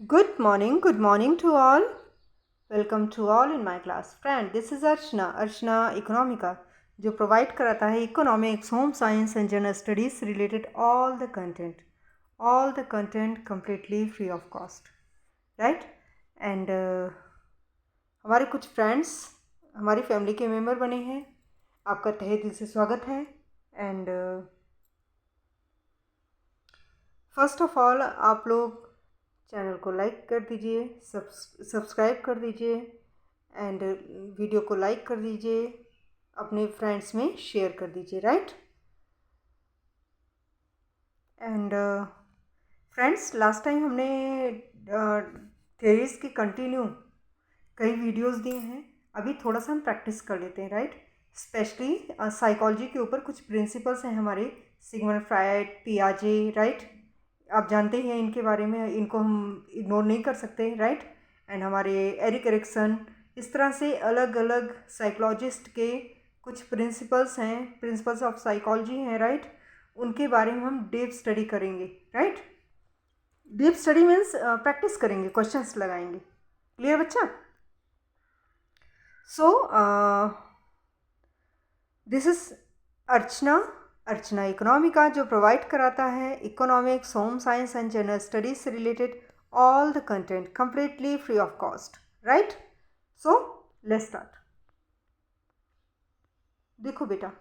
Good morning to all. Welcome to all in my class. Friend, this is Archana Economica, जो provide कराता है economics, home science and general studies related all the content completely free of cost, right? And हमारे कुछ friends हमारी family के member बने हैं, आपका तहे दिल से स्वागत है। एंड फर्स्ट ऑफ ऑल आप लोग चैनल को लाइक कर दीजिए, सब्सक्राइब कर दीजिए एंड वीडियो को लाइक कर दीजिए, अपने फ्रेंड्स में शेयर कर दीजिए, right? And friends, last time हमने थ्योरीज की कंटिन्यू कई वीडियोस दिए हैं। अभी थोड़ा सा हम प्रैक्टिस कर लेते हैं, राइट? स्पेशली साइकोलॉजी के ऊपर कुछ प्रिंसिपल्स हैं हमारे, सिगमंड फ्रायड, पियाजे, राइट? आप जानते ही हैं इनके बारे में, इनको हम इग्नोर नहीं कर सकते, राइट? एंड हमारे एरिक एरिक्सन, इस तरह से अलग अलग साइकोलॉजिस्ट के कुछ प्रिंसिपल्स ऑफ साइकोलॉजी हैं, राइट? उनके बारे में हम डीप स्टडी करेंगे, right? Deep study means practice करेंगे, क्वेश्चंस लगाएंगे। क्लियर बच्चा? सो दिस इज अर्चना इकोनॉमिका, जो प्रोवाइड कराता है economics, home science and general studies से related all the content completely free of cost, right? So let's start. देखो बेटा,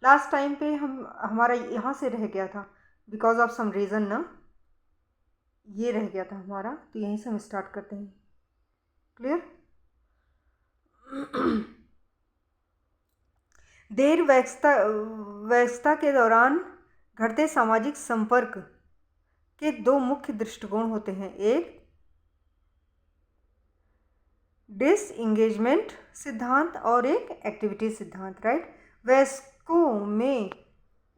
लास्ट टाइम पे हमारा यहाँ से रह गया था, बिकॉज ऑफ सम रीज़न ना, ये रह गया था हमारा, तो यहीं से हम स्टार्ट करते हैं। क्लियर? देर व्यस्तता के दौरान घटते सामाजिक संपर्क के दो मुख्य दृष्टिकोण होते हैं, एक डिसएंगेजमेंट सिद्धांत और एक एक्टिविटी सिद्धांत, राइट?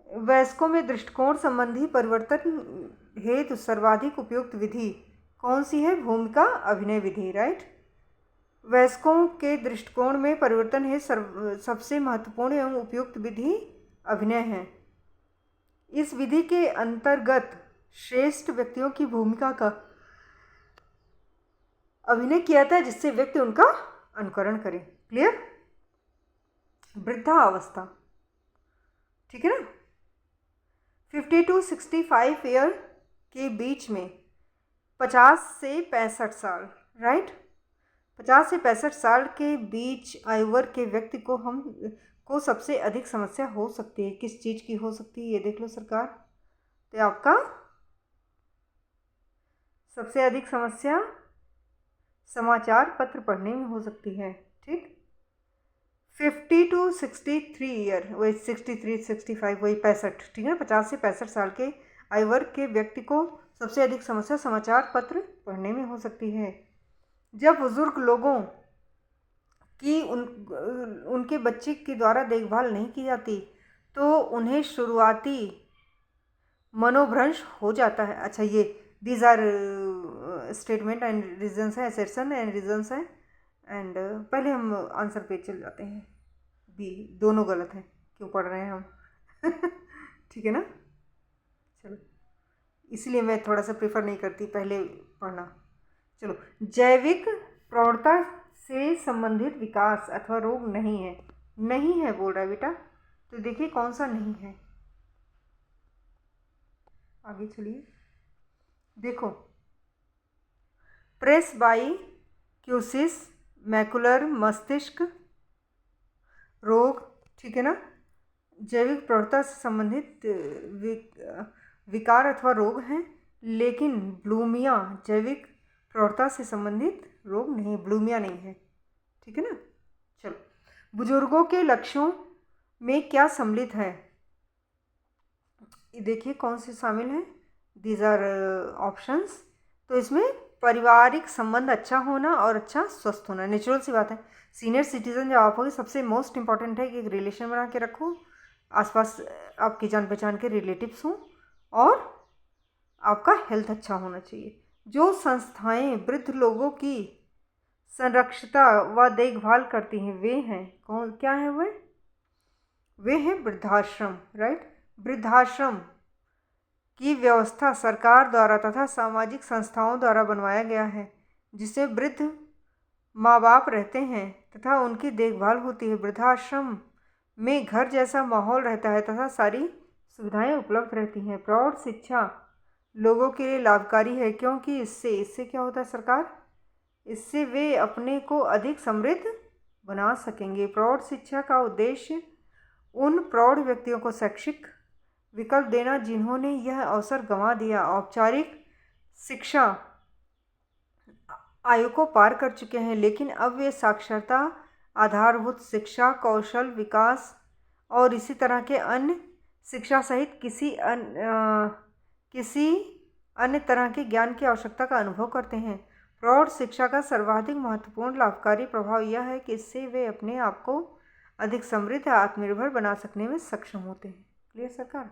वयस्कों में दृष्टिकोण संबंधी परिवर्तन हेतु सर्वाधिक उपयुक्त विधि कौन सी है? भूमिका अभिनय विधि, राइट? वयस्कों के दृष्टिकोण में परिवर्तन है सबसे महत्वपूर्ण एवं उपयुक्त विधि अभिनय है। इस विधि के अंतर्गत श्रेष्ठ व्यक्तियों की भूमिका का अभिनय किया जाता है, जिससे व्यक्ति उनका अनुकरण करे। क्लियर? वृद्धावस्था, ठीक है ना? 50 to 65 ईयर के बीच में 50 से 65 साल, राइट? 50 से 65 साल के बीच आयु वर्ग के व्यक्ति को सबसे अधिक समस्या हो सकती है। किस चीज़ की हो सकती है, ये देख लो सरकार। तो आपका सबसे अधिक समस्या समाचार पत्र पढ़ने में हो सकती है, ठीक? 50 to 63 ईयर, वही 63 65 वही 65, ठीक है ना? 50 से 65 साल के आयु वर्ग के व्यक्ति को सबसे अधिक समस्या समाचार पत्र पढ़ने में हो सकती है। जब बुजुर्ग लोगों की उनके बच्चे के द्वारा देखभाल नहीं की जाती तो उन्हें शुरुआती मनोभ्रंश हो जाता है। अच्छा, ये these are statement and reasons है, असर्शन एंड रीजंस है। एंड पहले हम आंसर पे चल जाते हैं। बी, दोनों गलत हैं, क्यों पढ़ रहे हैं हम? ठीक है ना? चलो, इसलिए मैं थोड़ा सा प्रेफर नहीं करती पहले पढ़ना। चलो, जैविक प्रौढ़ता से संबंधित विकास अथवा रोग नहीं है बोल रहा है बेटा। तो देखिए कौन सा नहीं है, आगे चलिए। देखो, प्रेसबाइक्यूसिस, मैकुलर मस्तिष्क रोग, ठीक है ना? जैविक प्रौढ़ता से संबंधित विकार अथवा रोग हैं, लेकिन ब्लूमिया जैविक प्रौढ़ता से संबंधित रोग नहीं, ब्लूमिया नहीं है, ठीक है ना? चलो, बुजुर्गों के लक्ष्यों में क्या सम्मिलित है? देखिए कौन से शामिल हैं, दीज आर ऑप्शंस। तो इसमें पारिवारिक संबंध अच्छा होना और अच्छा स्वस्थ होना, नेचुरल सी बात है। सीनियर सिटीजन जब आप होगी, सबसे मोस्ट इम्पॉर्टेंट है कि एक रिलेशन बना के रखो, आसपास आपकी जान पहचान के रिलेटिव्स हों, और आपका हेल्थ अच्छा होना चाहिए। जो संस्थाएं वृद्ध लोगों की संरक्षता व देखभाल करती हैं वे हैं कौन, क्या है वे हैं वृद्धाश्रम, राइट? वृद्धाश्रम की व्यवस्था सरकार द्वारा तथा सामाजिक संस्थाओं द्वारा बनवाया गया है, जिसे वृद्ध माँ बाप रहते हैं तथा उनकी देखभाल होती है। वृद्धाश्रम में घर जैसा माहौल रहता है तथा सारी सुविधाएं उपलब्ध रहती हैं। प्रौढ़ शिक्षा लोगों के लिए लाभकारी है, क्योंकि इससे क्या होता है सरकार, इससे वे अपने को अधिक समृद्ध बना सकेंगे। प्रौढ़ शिक्षा का उद्देश्य उन प्रौढ़ व्यक्तियों को शैक्षिक विकल्प देना जिन्होंने यह अवसर गंवा दिया, औपचारिक शिक्षा आयु को पार कर चुके हैं, लेकिन अब वे साक्षरता, आधारभूत शिक्षा, कौशल विकास और इसी तरह के अन्य शिक्षा सहित किसी अन्य तरह के ज्ञान की आवश्यकता का अनुभव करते हैं। प्रौढ़ शिक्षा का सर्वाधिक महत्वपूर्ण लाभकारी प्रभाव यह है कि इससे वे अपने आप को अधिक समृद्ध आत्मनिर्भर बना सकने में सक्षम होते हैं। क्लियर सरकार?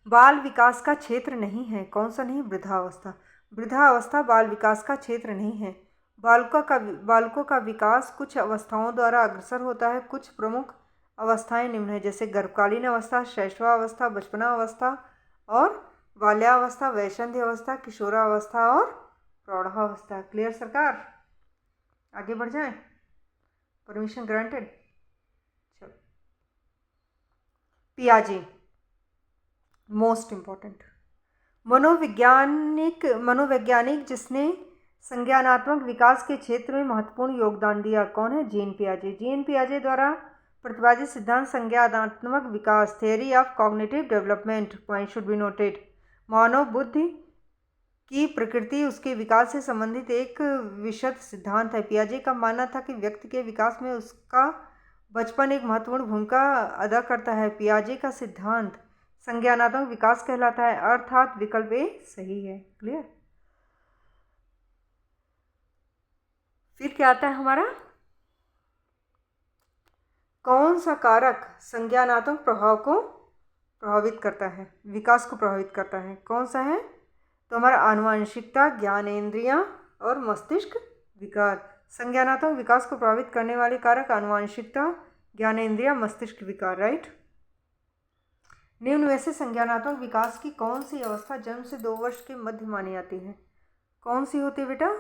बाल विकास का क्षेत्र नहीं है। कौन सा नहीं? वृद्धावस्था। वृद्धावस्था बाल विकास का क्षेत्र नहीं है। बालकों का विकास कुछ अवस्थाओं द्वारा अग्रसर होता है। कुछ प्रमुख अवस्थाएं निम्न है, जैसे गर्भकालीन अवस्था, शैशवावस्था, बचपनावस्था और बाल्यावस्था, वैशंध्य अवस्था, किशोरावस्था और प्रौढ़ावस्था। क्लियर सरकार? आगे बढ़ जाएं? Permission granted. चलो, पियाजे मोस्ट इम्पॉर्टेंट मनोवैज्ञानिक जिसने संज्ञानात्मक विकास के क्षेत्र में महत्वपूर्ण योगदान दिया। कौन है? जीन पियाजे। जीन पियाजे द्वारा प्रतिपादित सिद्धांत संज्ञानात्मक विकास, theory of cognitive development, point should be noted, मानव बुद्धि की प्रकृति उसके विकास से संबंधित एक विशद सिद्धांत है। पियाजे का मानना था कि व्यक्ति के विकास में उसका बचपन एक महत्वपूर्ण भूमिका अदा करता है। पियाजे का सिद्धांत संज्ञानात्मक विकास कहलाता है, अर्थात विकल्प ए सही है। क्लियर? फिर क्या आता है हमारा? कौन सा कारक संज्ञानात्मक प्रभाव को प्रभावित करता है, विकास को प्रभावित करता है? कौन सा है? तो हमारा आनुवंशिकता, ज्ञानेंद्रियां और मस्तिष्क विकार। संज्ञानात्मक विकास को प्रभावित करने वाले कारक आनुवंशिकता, ज्ञानेंद्रियां, मस्तिष्क विकार। राइट? निम्न में से संज्ञानात्मक विकास की कौन सी अवस्था जन्म से 2 वर्ष के मध्य मानी जाती है? कौन सी होती है बेटा?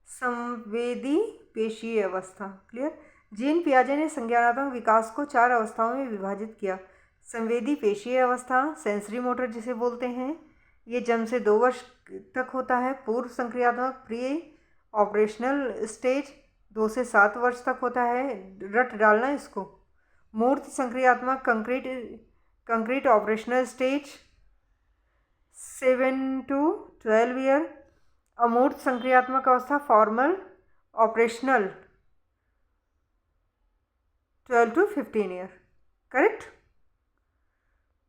संवेदी पेशीय अवस्था। क्लियर? जीन पियाजे ने संज्ञानात्मक विकास को 4 अवस्थाओं में विभाजित किया। संवेदी पेशीय अवस्था, सेंसरी मोटर जिसे बोलते हैं, ये जन्म से 2 वर्ष तक होता है। पूर्व संक्रियात्मक प्री ऑपरेशनल स्टेज 2 से 7 वर्ष तक होता है। रट डालना इसको। मूर्त संक्रियात्मक concrete operational stage 7 to 12 year. अमूर्त संक्रियात्मक अवस्था formal operational 12 to 15 year. Correct?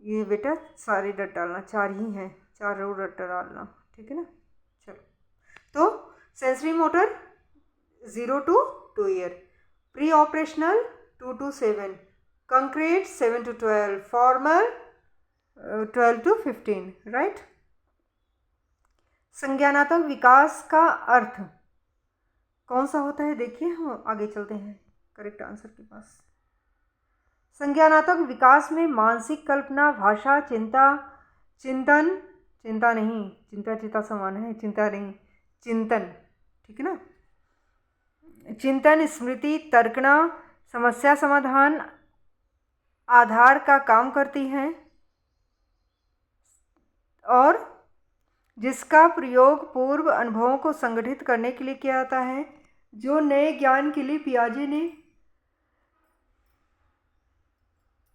ये बेटा सारे डट डालना, 4 ही हैं, 4 रो डट डालना, ठीक है ना? चलो, तो sensory motor 0 to 2 year, pre operational 2 to 7, concrete 7 to 12, formal 12 to 15। Right? संज्ञानात्मक विकास का अर्थ कौन सा होता है? देखिए, हम आगे चलते हैं करेक्ट आंसर के पास। संज्ञानात्मक विकास में मानसिक कल्पना, भाषा, चिंतन नहीं, चिंता समान है, चिंता नहीं, चिंतन, ठीक है ना? चिंतन, स्मृति, तर्कना, समस्या समाधान आधार का काम करती हैं और जिसका प्रयोग पूर्व अनुभवों को संगठित करने के लिए किया जाता है, जो नए ज्ञान के लिए पियाजे ने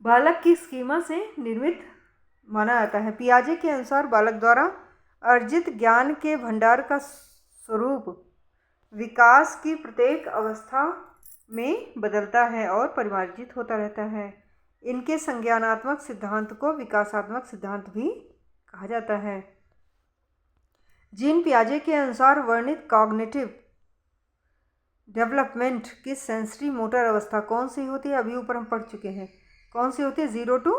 बालक की स्कीमा से निर्मित माना जाता है। पियाजे के अनुसार बालक द्वारा अर्जित ज्ञान के भंडार का स्वरूप विकास की प्रत्येक अवस्था में बदलता है और परिमार्जित होता रहता है। इनके संज्ञानात्मक सिद्धांत को विकासात्मक सिद्धांत भी कहा जाता है। जीन पियाजे के अनुसार वर्णित कॉग्निटिव डेवलपमेंट की सेंसरी मोटर अवस्था कौन सी होती है? अभी ऊपर हम पढ़ चुके हैं। कौन सी होती है? 0 to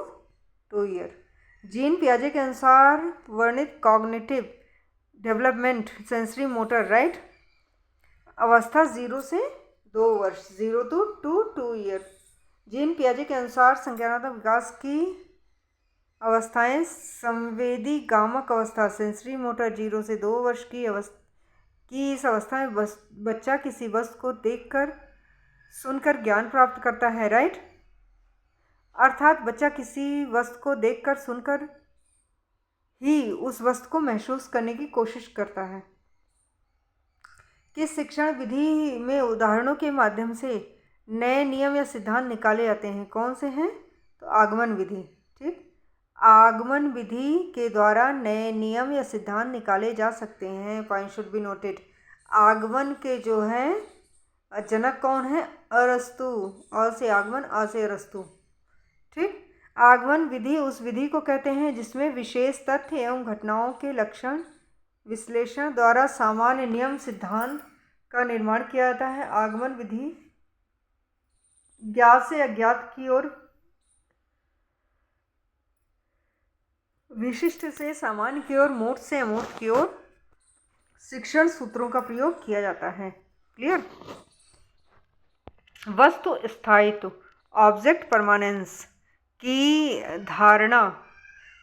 2 ईयर। जीन पियाजे के अनुसार वर्णित cognitive development sensory motor right अवस्था 0 से 2 वर्ष, 0 to 2 ईयर। जीन पियाजे के अनुसार संज्ञानात्मक विकास की अवस्थाएं संवेदी गामक अवस्था सेंसरी मोटर 0 से 2 वर्ष की इस अवस्था में बच्चा किसी वस्तु को देखकर सुनकर ज्ञान प्राप्त करता है, राइट। अर्थात बच्चा किसी वस्तु को देखकर सुनकर ही उस वस्तु को महसूस करने की कोशिश करता है। किस शिक्षण विधि में उदाहरणों के माध्यम से नए नियम या सिद्धांत निकाले जाते हैं? कौन से हैं? तो आगमन विधि, ठीक। आगमन विधि के द्वारा नए नियम या सिद्धांत निकाले जा सकते हैं। Point should be noted. आगमन के जो है जनक कौन है? अरस्तु। अ से आगमन, अ से अरस्तु, ठीक। आगमन विधि उस विधि को कहते हैं जिसमें विशेष तथ्य एवं घटनाओं के लक्षण विश्लेषण द्वारा सामान्य नियम सिद्धांत का निर्माण किया जाता है। आगमन विधि ज्ञात से अज्ञात की ओर, विशिष्ट से सामान्य की ओर, मूर्त से अमूर्त की ओर शिक्षण सूत्रों का प्रयोग किया जाता है। क्लियर। वस्तु स्थायित्व ऑब्जेक्ट परमानेंस की धारणा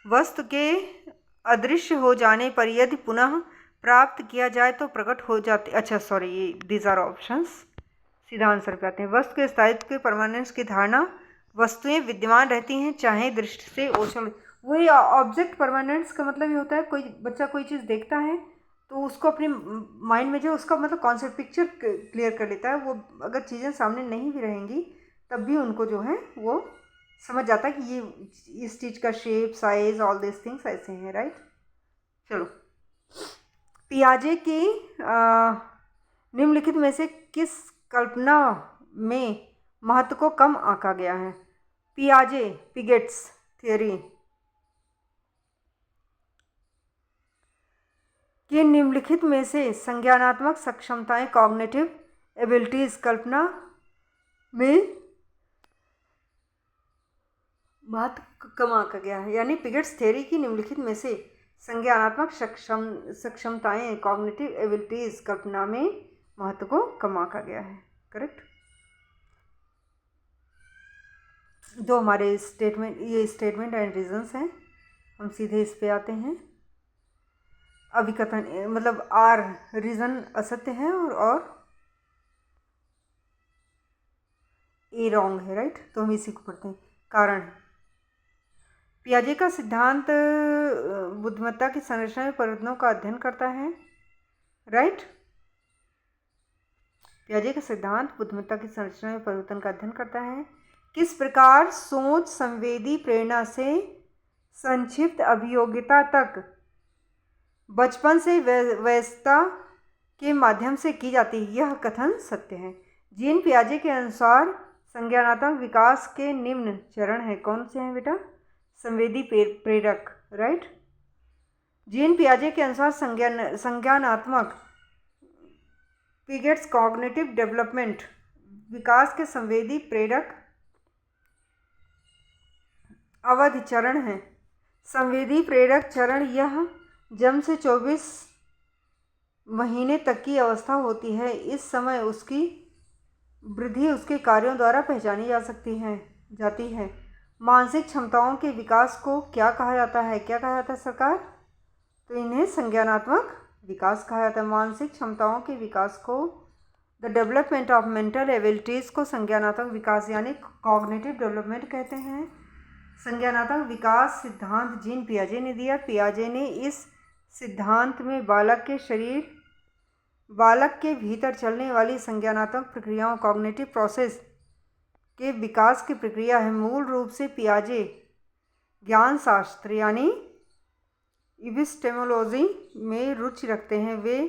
वस्तु के अदृश्य हो जाने पर यदि पुनः प्राप्त किया जाए तो प्रकट हो जाते। अच्छा सॉरी, ये दीज आर ऑप्शंस। सीधा आंसर पे आते हैं। वस्तु के स्थायित्व के परमानेंस की धारणा वस्तुएं विद्यमान रहती हैं चाहे दृष्टि से ओझल। वही ऑब्जेक्ट परमानेंस का मतलब ये होता है कोई बच्चा कोई चीज़ देखता है तो उसको अपने माइंड में जो उसका मतलब कॉन्सेप्ट पिक्चर क्लियर कर लेता है। वो अगर चीज़ें सामने नहीं भी रहेंगी तब भी उनको जो है वो समझ जाता है कि ये इस चीज़ का shape, size, all this things ऐसे हैं, राइट। चलो, पियाजे की निम्नलिखित में से किस कल्पना में महत्व को कम आंका गया है? पियाजे पिगेट्स थियरी कि निम्नलिखित में से संज्ञानात्मक सक्षमताएं कॉग्निटिव एबिलिटीज कल्पना में महत्व कम आंका गया है। यानी पिगेट्स थ्योरी की निम्नलिखित में से संज्ञानात्मक सक्षमताएं कॉग्निटिव एबिलिटीज कल्पना में महत्व को कम आंका गया है। करेक्ट। जो हमारे स्टेटमेंट, ये स्टेटमेंट एंड रीजंस हैं, हम सीधे इस पे आते हैं। अभिकथन मतलब आर रीजन असत्य है और ए रॉन्ग है, राइट। तो हम इसी को पढ़ते हैं। कारण पियाजे का सिद्धांत बुद्धिमत्ता की संरचना में परिवर्तनों का अध्ययन करता है, राइट। पियाजे का सिद्धांत बुद्धिमत्ता की संरचना में परिवर्तन का अध्ययन करता है। किस प्रकार सोच संवेदी प्रेरणा से संक्षिप्त अभियोगिता तक बचपन से वयस्कता के माध्यम से की जाती है, यह कथन सत्य है। जीन पियाजे के अनुसार संज्ञानात्मक विकास के निम्न चरण हैं। कौन से हैं बेटा? संवेदी प्रेरक, राइट। जीन पियाजे के अनुसार संज्ञानात्मक पिगेट्स कॉग्निटिव डेवलपमेंट विकास के संवेदी प्रेरक अवधि चरण है। संवेदी प्रेरक चरण यह जन्म से 24 महीने तक की अवस्था होती है। इस समय उसकी वृद्धि उसके कार्यों द्वारा पहचानी जाती है। मानसिक क्षमताओं के विकास को क्या कहा जाता है? क्या कहा जाता है सरकार? तो इन्हें संज्ञानात्मक विकास कहा जाता है। मानसिक क्षमताओं के विकास को the development of mental abilities को संज्ञानात्मक विकास यानी कॉग्निटिव डेवलपमेंट कहते हैं। संज्ञानात्मक विकास सिद्धांत जीन पियाजे ने दिया। पियाजे ने इस सिद्धांत में बालक के भीतर चलने वाली संज्ञानात्मक प्रक्रियाओं कॉग्निटिव प्रोसेस के विकास की प्रक्रिया है। मूल रूप से पियाजे ज्ञान शास्त्र यानी एपिस्टेमोलॉजी में रुचि रखते हैं। वे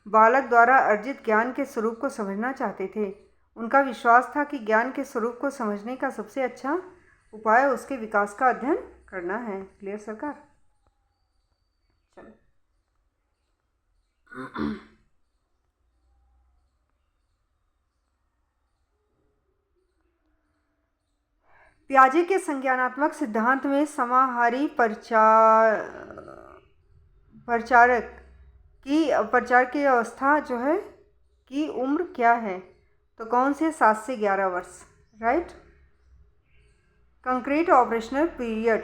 बालक द्वारा अर्जित ज्ञान के स्वरूप को समझना चाहते थे। उनका विश्वास था कि ज्ञान के स्वरूप को समझने का सबसे अच्छा उपाय उसके विकास का अध्ययन करना है। क्लियर सरकार? चलो, पियाजे के संज्ञानात्मक सिद्धांत में समाहारी प्रचार की अवस्था जो है की उम्र क्या है? तो कौन से? 7 से 11 वर्ष, right. Concrete operational period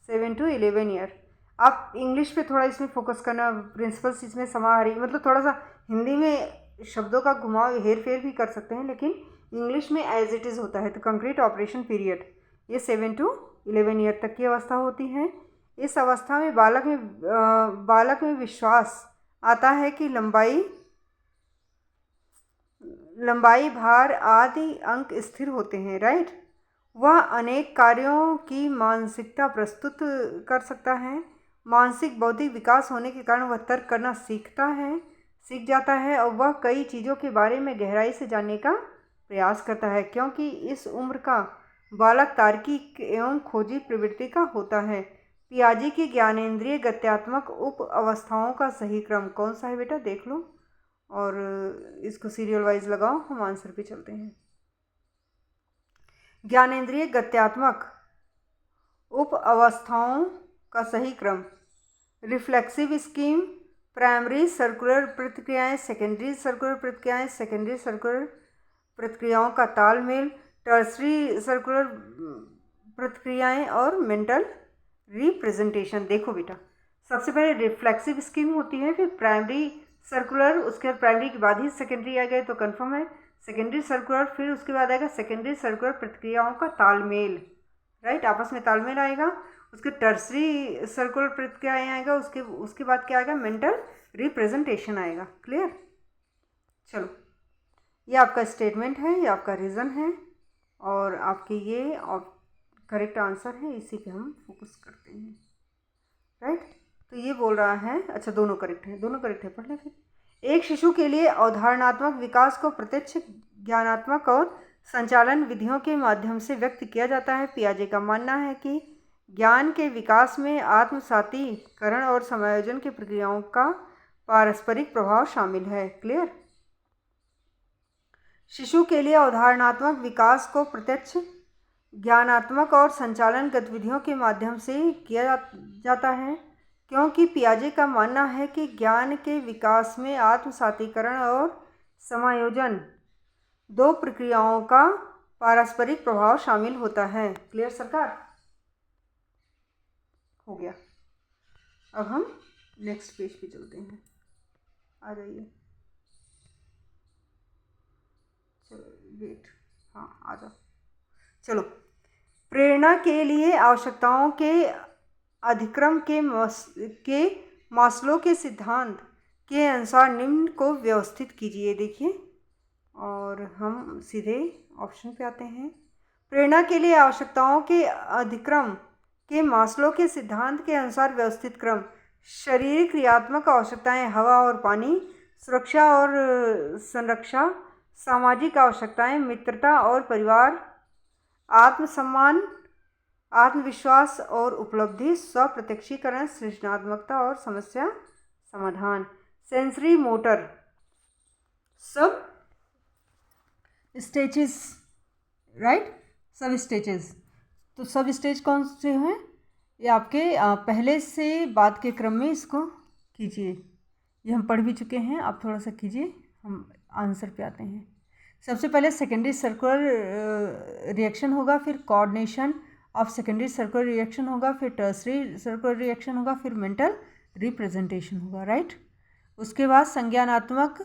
7 to 11 year. आप इंग्लिश पे थोड़ा इसमें फोकस करना, प्रिंसिपल्स इसमें समाहारी, मतलब थोड़ा सा हिंदी में शब्दों का घुमाव हेर फेर भी कर सकते हैं, लेकिन इंग्लिश में एज इट इज़ होता है। तो कंक्रीट ऑपरेशन पीरियड ये 7 to 11 ईयर तक की अवस्था होती है। इस अवस्था में बालक में विश्वास आता है कि लंबाई, भार आदि अंक स्थिर होते हैं, राइट। वह अनेक कार्यों की मानसिकता प्रस्तुत कर सकता है। मानसिक बौद्धिक विकास होने के कारण वह तर्क करना सीख जाता है और वह कई चीज़ों के बारे में गहराई से जानने का प्रयास करता है, क्योंकि इस उम्र का बालक तार्किक एवं खोजी प्रवृत्ति का होता है। पियाजे की ज्ञानेंद्रिय गत्यात्मक उप अवस्थाओं का सही क्रम कौन सा है बेटा, देख लो और इसको सीरियल वाइज लगाओ, हम आंसर पे चलते हैं। ज्ञानेंद्रिय गत्यात्मक उप अवस्थाओं का सही क्रम: रिफ्लेक्सिव स्कीम, प्राइमरी सर्कुलर प्रतिक्रियाएं, सेकेंडरी सर्कुलर प्रतिक्रियाएं, सेकेंडरी सर्कुलर प्रतिक्रियाओं का तालमेल, टर्सरी सर्कुलर प्रतिक्रियाएं और मेंटल रिप्रेजेंटेशन। देखो बेटा, सबसे पहले रिफ्लेक्सिव स्कीम होती है, फिर प्राइमरी सर्कुलर, उसके बाद प्राइमरी के बाद ही सेकेंडरी आ गए तो कंफर्म है, सेकेंडरी सर्कुलर, फिर उसके बाद आएगा सेकेंडरी सर्कुलर प्रतिक्रियाओं का तालमेल, राइट, आपस में तालमेल आएगा। उसके टर्सरी सर्कुलर प्रतिक्रियाएं आएगा, उसके बाद क्या आएगा, मेंटल रिप्रेजेंटेशन आएगा। क्लियर। चलो, ये आपका स्टेटमेंट है, ये आपका रीज़न है और आपके ये करेक्ट आंसर है, इसी पे हम फोकस करते हैं, राइट। तो ये बोल रहा है, अच्छा दोनों करेक्ट है, पढ़ लें फिर। एक शिशु के लिए अवधारणात्मक विकास को प्रत्यक्ष ज्ञानात्मक और संचालन विधियों के माध्यम से व्यक्त किया जाता है। पियाजे का मानना है कि ज्ञान के विकास में आत्मसातीकरण और समायोजन की प्रक्रियाओं का पारस्परिक प्रभाव शामिल है। क्लियर। शिशु के लिए अवधारणात्मक विकास को प्रत्यक्ष ज्ञानात्मक और संचालन गतिविधियों के माध्यम से किया जाता है, क्योंकि पियाजे का मानना है कि ज्ञान के विकास में आत्मसातीकरण और समायोजन दो प्रक्रियाओं का पारस्परिक प्रभाव शामिल होता है। क्लियर सरकार, हो गया। अब हम नेक्स्ट पेज पे चलते हैं, आ जाइए। चलो वेट, हाँ आ जाओ। चलो, प्रेरणा के लिए आवश्यकताओं के अधिक्रम के मास्लो के सिद्धांत के अनुसार निम्न को व्यवस्थित कीजिए। देखिए, और हम सीधे ऑप्शन पे आते हैं। प्रेरणा के लिए आवश्यकताओं के अधिक्रम के मास्लो के सिद्धांत के अनुसार व्यवस्थित क्रम: शारीरिक क्रियात्मक आवश्यकताएं हवा और पानी, सुरक्षा और संरक्षा, सामाजिक आवश्यकताएं मित्रता और परिवार, आत्मसम्मान, आत्मविश्वास और उपलब्धि, स्वप्रत्यक्षीकरण, सृजनात्मकता और समस्या समाधान। सेंसरी मोटर सब स्टेजेस, राइट, सब स्टेजेस। तो सब स्टेज कौन से हैं? ये आपके पहले से बाद के क्रम में इसको कीजिए, ये हम पढ़ भी चुके हैं, आप थोड़ा सा कीजिए, हम आंसर पे आते हैं। सबसे पहले सेकेंडरी सर्कुलर रिएक्शन होगा, फिर coordination of secondary circular reaction होगा, फिर टर्सरी सर्कुलर रिएक्शन होगा, फिर मेंटल रिप्रेजेंटेशन होगा, राइट। उसके बाद संज्ञानात्मक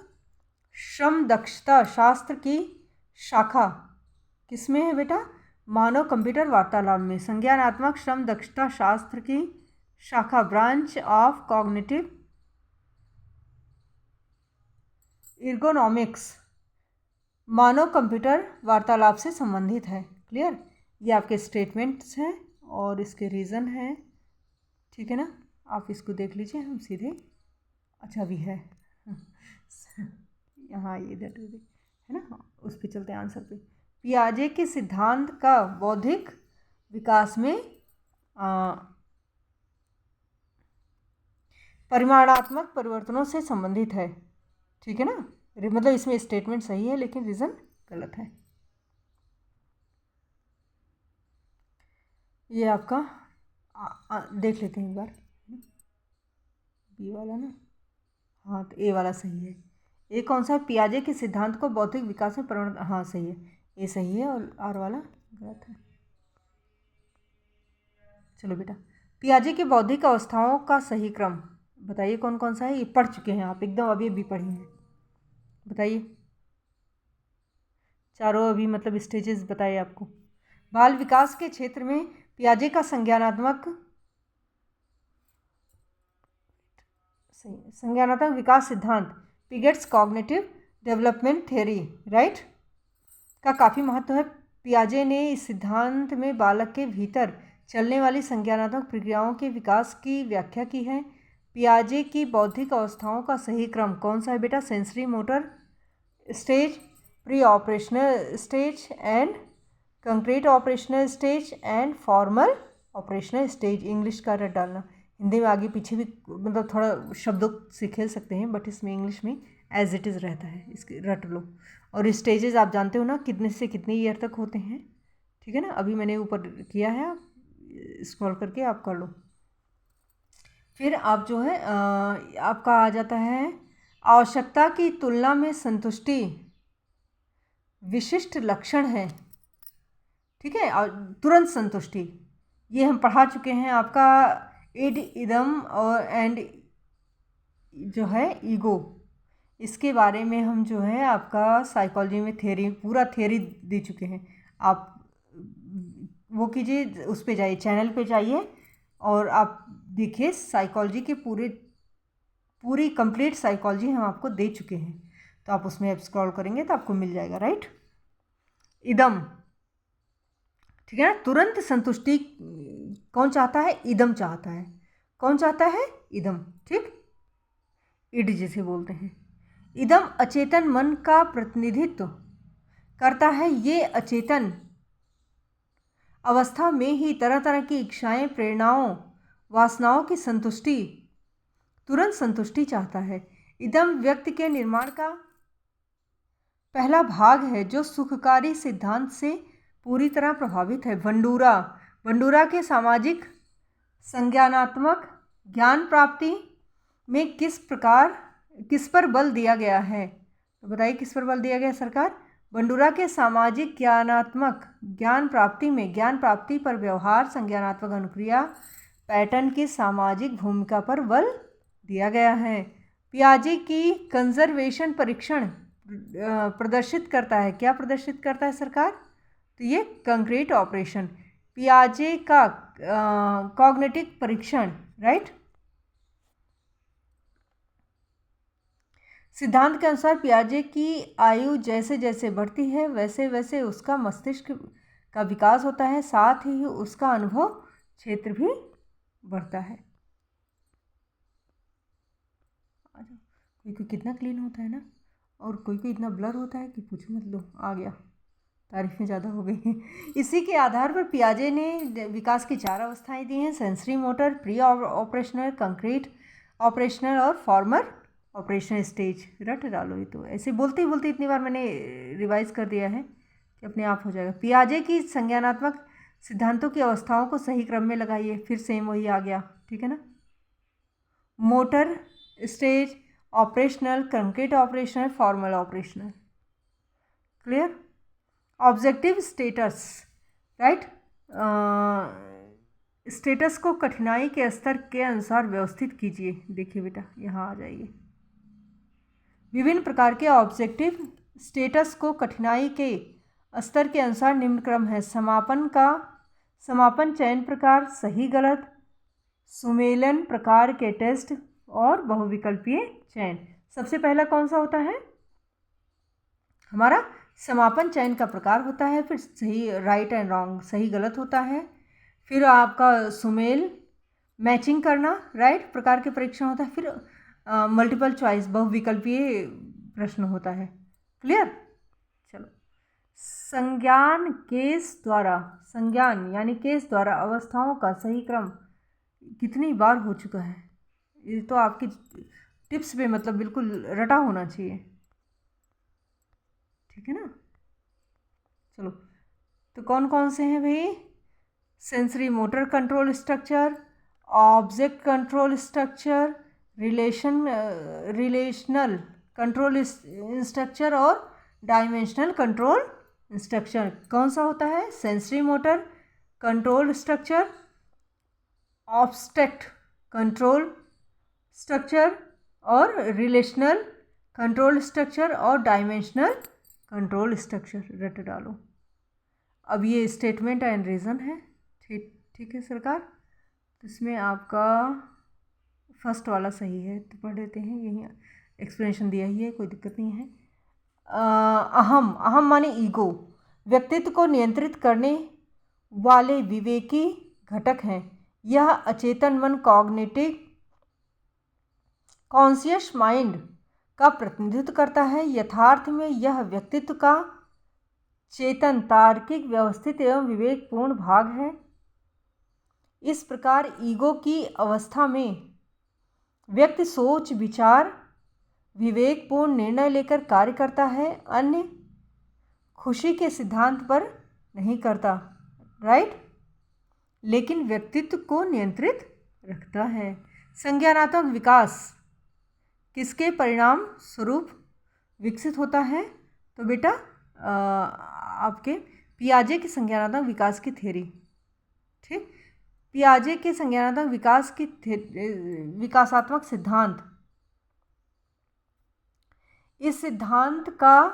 श्रम दक्षता शास्त्र की शाखा किसमें है बेटा? मानव कंप्यूटर वार्तालाप में। संज्ञानात्मक श्रम दक्षता शास्त्र की शाखा branch of cognitive ergonomics Manav computer वार्तालाप से संबंधित है। क्लियर। ये आपके स्टेटमेंट्स हैं और इसके रीज़न हैं, ठीक है ना। आप इसको देख लीजिए, हम सीधे, अच्छा भी है यहाँ ये है ना, उस पर चलते हैं आंसर पे। पियाजे के सिद्धांत का बौद्धिक विकास में परिमाणात्मक परिवर्तनों से संबंधित है, ठीक है ना। मतलब इसमें स्टेटमेंट सही है लेकिन रीज़न गलत है। ये आपका देख लेते हैं एक बार, बी वाला ना, हाँ तो ए वाला सही है। ए कौन सा? पियाजे के सिद्धांत को बौद्धिक विकास में परिवर्तन, हाँ सही है, ए सही है और आर वाला गलत है। चलो बेटा, पियाजे की बौद्धिक अवस्थाओं का सही क्रम बताइए कौन कौन सा है। ये पढ़ चुके हैं आप एकदम, अभी अभी पढ़ी हैं, बताइए। चारों अभी मतलब स्टेजेस बताइए आपको। बाल विकास के क्षेत्र में पियाजे का संज्ञानात्मक विकास सिद्धांत पिगेट्स कॉग्निटिव डेवलपमेंट थ्योरी, राइट, का काफ़ी महत्व है। पियाजे ने इस सिद्धांत में बालक के भीतर चलने वाली संज्ञानात्मक प्रक्रियाओं के विकास की व्याख्या की है। पियाजे की बौद्धिक अवस्थाओं का सही क्रम कौन सा है बेटा? Sensory motor stage, pre operational stage and concrete operational stage and formal operational stage. English का रट डालना, हिंदी में आगे पीछे भी मतलब थोड़ा शब्दों से खेल सकते हैं, बट इसमें इंग्लिश में एज इट इज़ रहता है, इसके रट लो। और स्टेजेस आप जानते हो ना कितने से कितने ईयर तक होते हैं, ठीक है ना, अभी मैंने ऊपर किया है, आप स्क्रॉल करके आप कर लो। फिर आप जो है आपका आ जाता है आवश्यकता की तुलना में संतुष्टि विशिष्ट लक्षण है, ठीक है, और तुरंत संतुष्टि, ये हम पढ़ा चुके हैं। आपका इड, इदम और एंड जो है ईगो, इसके बारे में हम जो है आपका साइकोलॉजी में थ्योरी, पूरा थ्योरी दे चुके हैं। आप वो कीजिए, उस पे जाइए, चैनल पे जाइए और आप देखिए साइकोलॉजी के पूरी कंप्लीट साइकोलॉजी हम आपको दे चुके हैं, तो आप उसमें स्क्रॉल करेंगे तो आपको मिल जाएगा, राइट। इदम, ठीक है ना, तुरंत संतुष्टि कौन चाहता है? इदम चाहता है। कौन चाहता है? इदम, ठीक, इड जिसे बोलते हैं। इदम अचेतन मन का प्रतिनिधित्व करता है। ये अचेतन अवस्था में ही तरह तरह की इच्छाएं, प्रेरणाओं, वासनाओं की संतुष्टि, तुरंत संतुष्टि चाहता है। इदम व्यक्ति के निर्माण का पहला भाग है जो सुखकारी सिद्धांत से पूरी तरह प्रभावित है। बंडूरा के सामाजिक संज्ञानात्मक ज्ञान प्राप्ति में किस पर बल दिया गया है? तो बताइए किस पर बल दिया गया सरकार? बंडूरा के सामाजिक ज्ञानात्मक ज्ञान प्राप्ति में ज्ञान प्राप्ति पर व्यवहार संज्ञानात्मक अनुक्रिया पैटर्न की सामाजिक भूमिका पर बल दिया गया है। पियाजे की कंजर्वेशन परीक्षण प्रदर्शित करता है। क्या प्रदर्शित करता है सरकार? तो ये कंक्रीट ऑपरेशन। पियाजे का कॉग्निटिव परीक्षण, राइट। सिद्धांत के अनुसार पियाजे की आयु जैसे जैसे बढ़ती है वैसे वैसे उसका मस्तिष्क का विकास होता है, साथ ही उसका अनुभव क्षेत्र भी बढ़ता है। कोई कोई कितना क्लीन होता है ना, और कोई कोई इतना ब्लर होता है कि पूछो मत। लो आ गया, तारीफें ज़्यादा हो गई हैं। इसी के आधार पर पियाजे ने विकास की 4 अवस्थाएं दी हैं: sensory motor, pre operational, concrete operational और फॉर्मल ऑपरेशनल स्टेज। रट डालो, ये तो ऐसे बोलते ही बोलते इतनी बार मैंने रिवाइज कर दिया है कि अपने आप हो जाएगा। पियाजे की संज्ञानात्मक सिद्धांतों की अवस्थाओं को सही क्रम में लगाइए, फिर सेम वही आ गया, ठीक है ना। Motor stage, operational, concrete operational, formal operational, clear. Objective status, right, status को कठिनाई के स्तर के अनुसार व्यवस्थित कीजिए। देखिए बेटा यहाँ आ जाइए। विभिन्न प्रकार के ऑब्जेक्टिव स्टेटस को कठिनाई के स्तर के अनुसार निम्न क्रम है: समापन चयन प्रकार, सही गलत, सुमेलन प्रकार के टेस्ट और बहुविकल्पीय चयन। सबसे पहला कौन सा होता है? हमारा समापन चयन का प्रकार होता है, फिर सही, राइट एंड रॉन्ग, सही गलत होता है, फिर आपका सुमेल मैचिंग करना, राइट प्रकार के परीक्षण होता है, फिर मल्टीपल चॉइस बहुविकल्पीय प्रश्न होता है, क्लियर। चलो, संज्ञान यानी केस द्वारा अवस्थाओं का सही क्रम कितनी बार हो चुका है? ये तो आपकी टिप्स पे मतलब बिल्कुल रटा होना चाहिए, ठीक है ना। चलो, तो कौन कौन से हैं भाई? Sensory motor control structure, object control structure, relational control structure और डायमेंशनल कंट्रोल स्ट्रक्चर। कौन सा होता है? Sensory motor control structure, obstruct control structure और रिलेशनल कंट्रोल स्ट्रक्चर और डायमेंशनल कंट्रोल स्ट्रक्चर रट डालो। अब ये स्टेटमेंट एंड रीज़न है। ठीक है सरकार, तो इसमें आपका फर्स्ट वाला सही है, तो पढ़ लेते हैं। यही एक्सप्लेनेशन दिया ही है, कोई दिक्कत नहीं है। अहम माने ईगो, व्यक्तित्व को नियंत्रित करने वाले विवेकी घटक हैं। यह अचेतन मन कॉग्निटिव कॉन्शियस माइंड का प्रतिनिधित्व करता है। यथार्थ में यह व्यक्तित्व का चेतन, तार्किक, व्यवस्थित एवं विवेकपूर्ण भाग है। इस प्रकार ईगो की अवस्था में व्यक्ति सोच विचार विवेकपूर्ण निर्णय लेकर कार्य करता है, अन्य खुशी के सिद्धांत पर नहीं करता, राइट, लेकिन व्यक्तित्व को नियंत्रित रखता है। संज्ञानात्मक विकास किसके परिणाम स्वरूप विकसित होता है? तो बेटा आपके पियाजे के संज्ञानात्मक विकास की थ्योरी, ठीक, पियाजे के संज्ञानात्मक विकास की विकासात्मक सिद्धांत, इस सिद्धांत का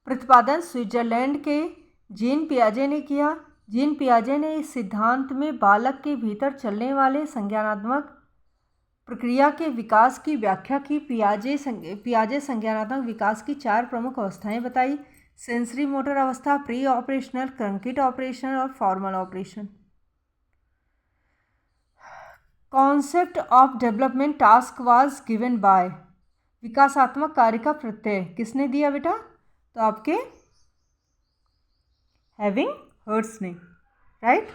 प्रतिपादन स्विट्जरलैंड के जीन पियाजे ने किया। जीन पियाजे ने इस सिद्धांत में बालक के भीतर चलने वाले संज्ञानात्मक प्रक्रिया के विकास की व्याख्या की। पियाजे संज्ञानात्मक विकास की 4 प्रमुख अवस्थाएं बताई: सेंसरी मोटर अवस्था, प्री ऑपरेशनल, कंक्रीट ऑपरेशन और formal operation. Concept of development task was given by, विकासात्मक कार्य का प्रत्यय किसने दिया बेटा? तो आपके हैविंग हर्ट्स ने, राइट।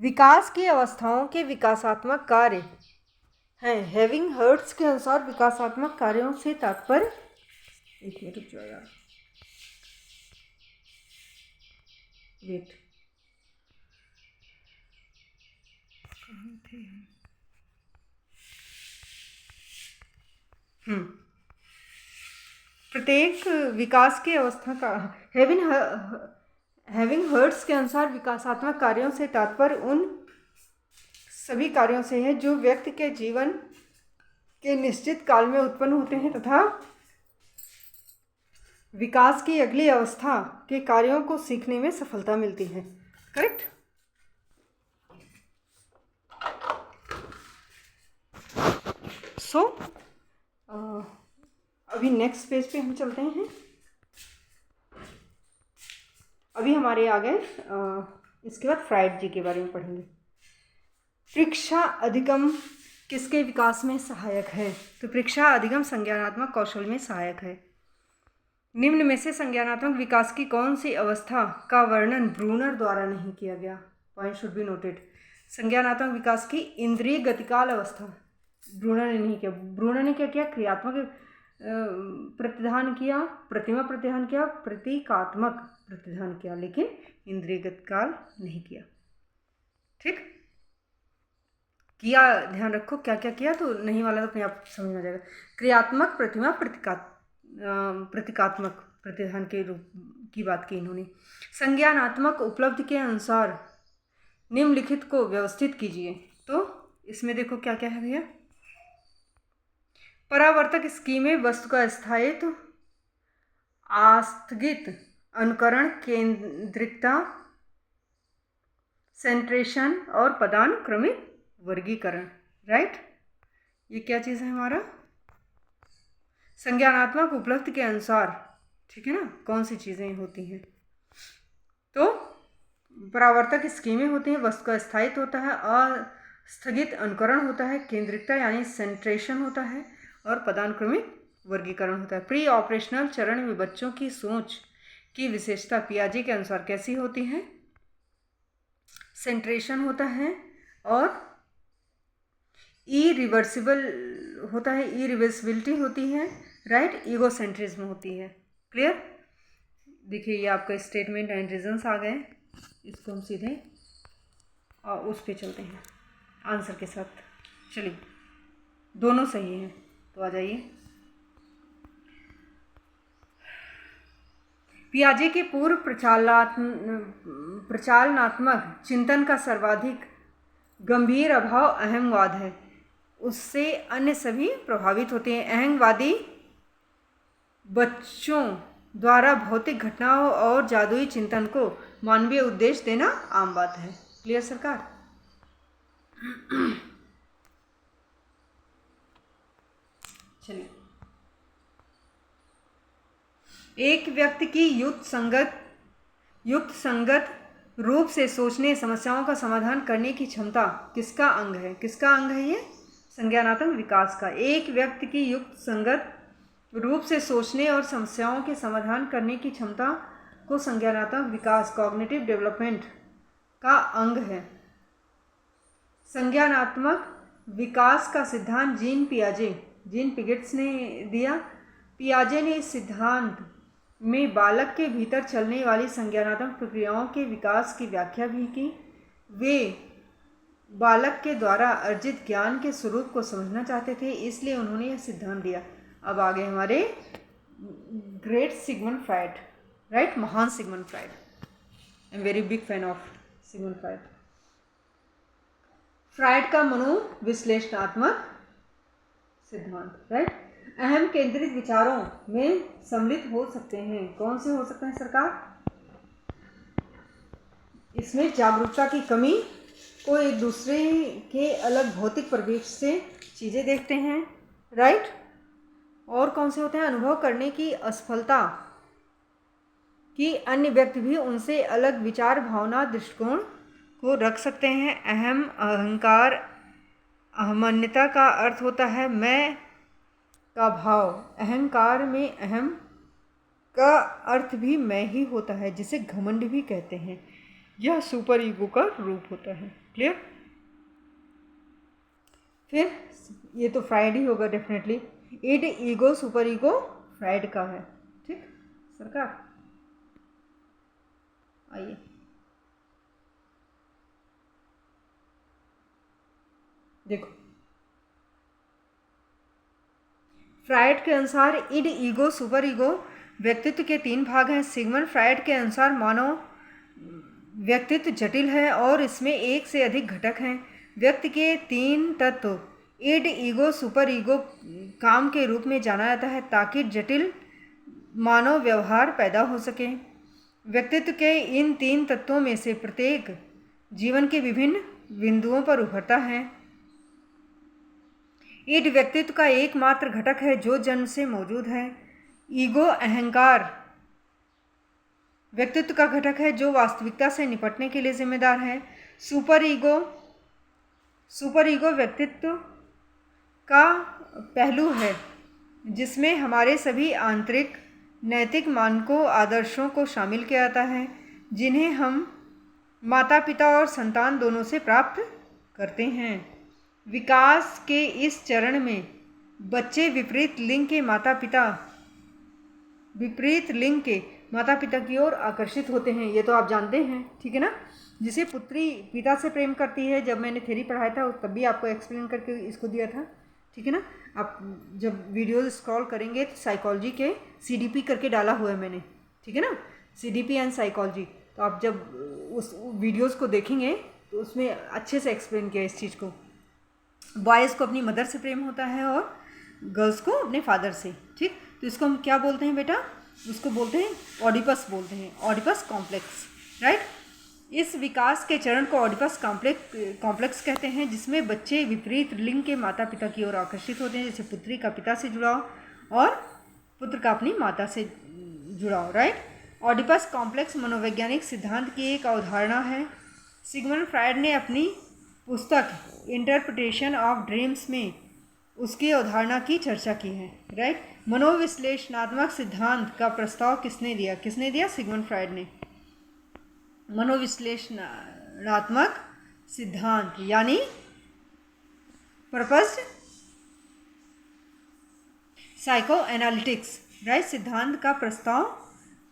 विकास की अवस्थाओं के विकासात्मक कार्य हैं। हैविंग हर्ट्स के अनुसार विकासात्मक कार्यों से तात्पर्य, एक मिनट रुक जाओ यार, वेट, प्रत्येक विकास की अवस्था का हैविंग हर्ट्स के अनुसार विकासात्मक कार्यों से तात्पर्य उन सभी कार्यों से है जो व्यक्ति के जीवन के निश्चित काल में उत्पन्न होते हैं तथा विकास की अगली अवस्था के कार्यों को सीखने में सफलता मिलती है, करेक्ट। सो अभी नेक्स्ट पेज पे हम चलते हैं। अभी हमारे आ गए, इसके बाद फ्राइड जी के बारे में पढ़ेंगे। परीक्षा अधिगम किसके विकास में सहायक है? तो परीक्षा अधिगम संज्ञानात्मक कौशल में सहायक है। निम्न में से संज्ञानात्मक विकास की कौन सी अवस्था का वर्णन ब्रूनर द्वारा नहीं किया गया? Point should be noted. संज्ञानात्मक विकास की इंद्रिय गतिकाल अवस्था ब्रूनर ने नहीं किया। ब्रूनर ने क्या किया? क्रियात्मक प्रतिधान किया, प्रतिमा प्रतिधान किया, प्रतीकात्मक प्रतिधान किया, लेकिन इंद्रिय गतिकाल नहीं किया, ठीक किया। ध्यान रखो क्या क्या किया, तो नहीं वाला तो अपने आप समझ में आ जाएगा। क्रियात्मक, प्रतिमा, प्रतीकात्मक प्रतिधान के रूप की बात की इन्होंने। संज्ञानात्मक उपलब्धि के अनुसार निम्नलिखित को व्यवस्थित कीजिए। तो इसमें देखो क्या क्या है भैया। परावर्तक स्कीमें वस्तु का स्थायित्व, आस्थगित अनुकरण, केंद्रिकता, सेंट्रेशन और पदानुक्रमिक वर्गीकरण, राइट। ये क्या चीज़ है हमारा? संज्ञानात्मक उपलब्धि के अनुसार, ठीक है ना, कौन सी चीज़ें होती हैं? तो परावर्तक स्कीमें होती हैं, वस्तु का स्थायित्व होता है, अस्थगित अनुकरण होता है, केंद्रिकता यानी सेंट्रेशन होता है, और पदानुक्रमिक वर्गीकरण होता है। प्री ऑपरेशनल चरण में बच्चों की सोच की विशेषता पियाजे के अनुसार कैसी होती है? सेंट्रेशन होता है और इरिवर्सिबल होता है, इरिवर्सिबिलिटी होती है, राइट, ईगोसेंट्रिज्म होती है। क्लियर? देखिए ये आपका स्टेटमेंट एंड रीजंस आ गए। इसको हम सीधे उस पे चलते हैं आंसर के साथ। चलिए, दोनों सही हैं, तो आ जाइए। पियाजे के पूर्व प्रचालनात्मक चिंतन का सर्वाधिक गंभीर अभाव अहंगवाद है, उससे अन्य सभी प्रभावित होते हैं। अहंगवादी बच्चों द्वारा भौतिक घटनाओं और जादुई चिंतन को मानवीय उद्देश्य देना आम बात है। क्लियर सरकार? चलिए, एक व्यक्ति की युक्त संगत रूप से सोचने, समस्याओं का समाधान करने की क्षमता किसका अंग है? किसका अंग है ये? संज्ञानात्मक विकास का। एक व्यक्ति की युक्त संगत रूप से सोचने और समस्याओं के समाधान करने की क्षमता को संज्ञानात्मक विकास, कॉग्निटिव डेवलपमेंट का अंग है। संज्ञानात्मक विकास का सिद्धांत जीन पिगेट्स ने दिया। पियाजे ने इस सिद्धांत में बालक के भीतर चलने वाली संज्ञानात्मक प्रक्रियाओं के विकास की व्याख्या भी की। वे बालक के द्वारा अर्जित ज्ञान के स्वरूप को समझना चाहते थे, इसलिए उन्होंने यह सिद्धांत दिया। अब आगे हमारे ग्रेट सिगमंड फ्राइड, राइट? महान Sigmund Freud. I am very big fan of Sigmund Freud. Fried का मनोविश्लेषणात्मक सिद्धांत, राइट? अहम केंद्रित विचारों में सम्मिलित हो सकते हैं। कौन से हो सकते हैं सरकार? इसमें जागरूकता की कमी को एक दूसरे के अलग भौतिक परिवेश से चीज़ें देखते हैं, राइट? और कौन से होते हैं? अनुभव करने की असफलता कि अन्य व्यक्ति भी उनसे अलग विचार, भावना, दृष्टिकोण को रख सकते हैं। अहंकार, अहमन्यता का अर्थ होता है मैं का भाव। अहंकार में अहम का अर्थ भी मैं ही होता है, जिसे घमंड भी कहते हैं। यह सुपर ईगो का रूप होता है। क्लियर? फिर ये तो फ्राइड ही होगा definitely. Id, ego, super ego Freud का है। ठीक सरकार? आइए, देखो, फ्राइड के अनुसार इड, ईगो, सुपर ईगो व्यक्तित्व के 3 भाग हैं। सिगमंड फ्राइड के अनुसार मानव व्यक्तित्व जटिल है और इसमें एक से अधिक घटक हैं। व्यक्ति के 3 तत्व इड, ईगो, सुपर ईगो काम के रूप में जाना जाता है ताकि जटिल मानव व्यवहार पैदा हो सके। व्यक्तित्व के इन 3 तत्वों में से प्रत्येक जीवन के विभिन्न बिंदुओं पर उभरता है। इड व्यक्तित्व का एकमात्र घटक है जो जन्म से मौजूद है। ईगो, अहंकार व्यक्तित्व का घटक है जो वास्तविकता से निपटने के लिए जिम्मेदार है। सुपर ईगो व्यक्तित्व का पहलू है जिसमें हमारे सभी आंतरिक नैतिक मानकों, आदर्शों को शामिल किया जाता है जिन्हें हम माता पिता और संतान दोनों से प्राप्त करते हैं। विकास के इस चरण में बच्चे विपरीत लिंग के माता पिता की ओर आकर्षित होते हैं। ये तो आप जानते हैं, ठीक है ना? जिसे पुत्री पिता से प्रेम करती है, जब मैंने थ्योरी पढ़ाया था तब भी आपको एक्सप्लेन करके इसको दिया था, ठीक है ना? आप जब वीडियोज स्क्रॉल करेंगे तो साइकोलॉजी के CDP करके डाला हुआ है मैंने, ठीक है ना? CDP and psychology. तो आप जब उस वीडियोज़ को देखेंगे तो उसमें अच्छे से एक्सप्लेन किया इस चीज़ को। बॉयज़ को अपनी मदर से प्रेम होता है और गर्ल्स को अपने फादर से, ठीक? तो इसको हम क्या बोलते हैं बेटा? उसको बोलते हैं ऑडिपस, बोलते हैं ऑडिपस कॉम्प्लेक्स, राइट? इस विकास के चरण को ऑडिपस कॉम्प्लेक्स कहते हैं, जिसमें बच्चे विपरीत लिंग के माता पिता की ओर आकर्षित होते हैं, जैसे पुत्री का पिता से जुड़ाव और पुत्र का अपनी माता से जुड़ाव, राइट? ऑडिपस कॉम्प्लेक्स मनोवैज्ञानिक सिद्धांत की एक अवधारणा है। सिगमंड फ्राइड ने अपनी पुस्तक इंटरप्रिटेशन ऑफ ड्रीम्स में उसकी अवधारणा की चर्चा की है, राइट? मनोविश्लेषणात्मक सिद्धांत का प्रस्ताव किसने दिया? सिगमंड फ्राइड ने। मनोविश्लेषणात्मक सिद्धांत यानी पर्पस साइको एनालिटिक्स, राइट?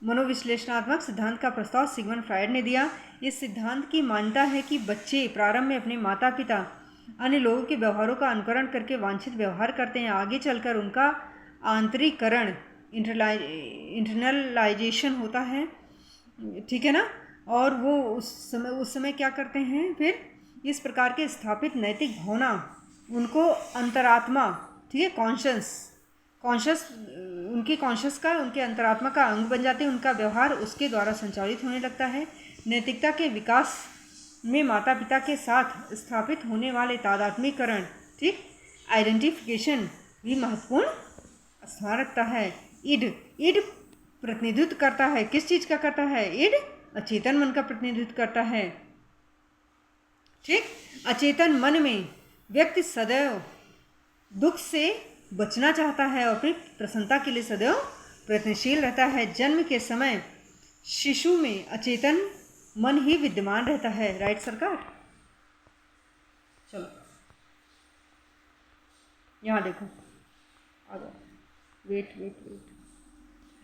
मनोविश्लेषणात्मक सिद्धांत का प्रस्ताव सिगमंड फ्राइड ने दिया। इस सिद्धांत की मान्यता है कि बच्चे प्रारंभ में अपने माता पिता अन्य लोगों के व्यवहारों का अनुकरण करके वांछित व्यवहार करते हैं। आगे चलकर उनका आंतरिकरण, इंटरनलाइजेशन होता है, ठीक है ना? और वो उस समय क्या करते हैं? फिर इस प्रकार के स्थापित नैतिक भावना उनको अंतरात्मा, ठीक है, कॉन्शस उनके कॉन्शस का, उनके अंतरात्मा का अंग बन जाते हैं। उनका व्यवहार उसके द्वारा संचालित होने लगता है। नैतिकता के विकास में माता पिता के साथ स्थापित होने वाले तादात्म्यकरण, ठीक, आइडेंटिफिकेशन भी महत्वपूर्ण स्थान रखता है। इड प्रतिनिधित्व करता है, किस चीज़ का करता है? इड अचेतन मन का प्रतिनिधित्व करता है, ठीक। अचेतन मन में व्यक्ति सदैव दुख से बचना चाहता है और अपनी प्रसन्नता के लिए सदैव प्रयत्नशील रहता है। जन्म के समय शिशु में अचेतन मन ही विद्यमान रहता है। राइट सरकार? चलो यहाँ देखो, आ जाओ, वेट।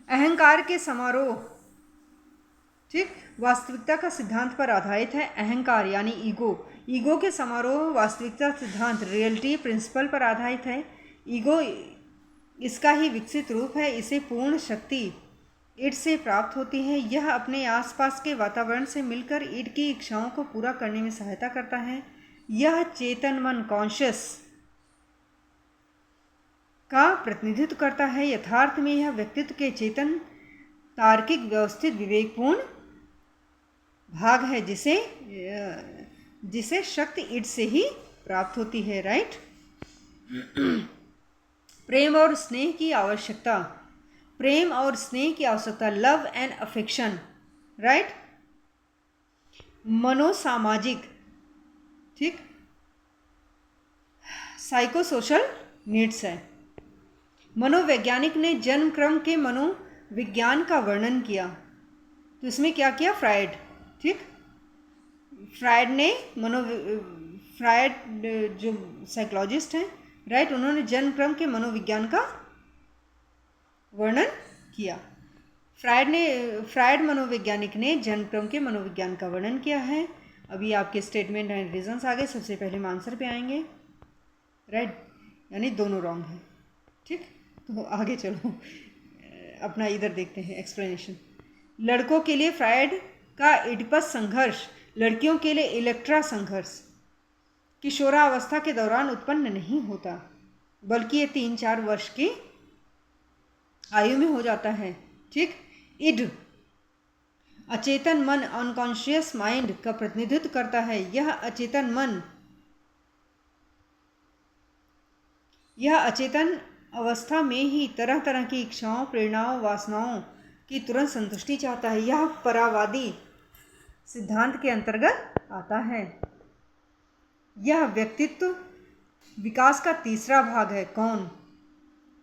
अहंकार के समारोह, ठीक, वास्तविकता का सिद्धांत पर आधारित है। अहंकार यानी ईगो के समारोह वास्तविकता सिद्धांत, रियलिटी प्रिंसिपल पर आधारित है। ईगो इसका ही विकसित रूप है। इसे पूर्ण शक्ति ईड से प्राप्त होती है। यह अपने आसपास के वातावरण से मिलकर ईड की इच्छाओं को पूरा करने में सहायता करता है। यह चेतन मन, कॉन्शियस, का प्रतिनिधित्व करता है। यथार्थ में यह व्यक्तित्व के चेतन, तार्किक, व्यवस्थित, विवेकपूर्ण भाग है जिसे शक्ति ईड से ही प्राप्त होती है। राइट? प्रेम और स्नेह की आवश्यकता, लव एंड अफेक्शन, राइट, मनोसामाजिक, ठीक, साइकोसोशल नीड्स है। मनोवैज्ञानिक ने जन्म क्रम के मनोविज्ञान का वर्णन किया। तो इसमें क्या किया? फ्रायड, ठीक, फ्रायड जो साइकोलॉजिस्ट हैं, राइट, उन्होंने जन्म क्रम के मनोविज्ञान का वर्णन किया। फ्रायड मनोवैज्ञानिक ने जन्म क्रम के मनोविज्ञान का वर्णन किया है। अभी आपके स्टेटमेंट एंड रीजंस आ गए। सबसे पहले हम आंसर पे आएंगे, राइट, यानी दोनों रॉन्ग हैं, ठीक। तो आगे चलो, अपना इधर देखते हैं एक्सप्लेनेशन। लड़कों के लिए फ्रायड का इडिपस संघर्ष, लड़कियों के लिए इलेक्ट्रा संघर्ष किशोरावस्था के दौरान उत्पन्न नहीं होता, बल्कि ये 3-4 वर्ष की आयु में हो जाता है, ठीक। इड अचेतन मन, अनकॉन्शियस माइंड का प्रतिनिधित्व करता है। यह अचेतन अवस्था में ही तरह तरह की इच्छाओं, प्रेरणाओं, वासनाओं की तुरंत संतुष्टि चाहता है। यह परावादी सिद्धांत के अंतर्गत आता है। यह व्यक्तित्व विकास का तीसरा भाग है। कौन?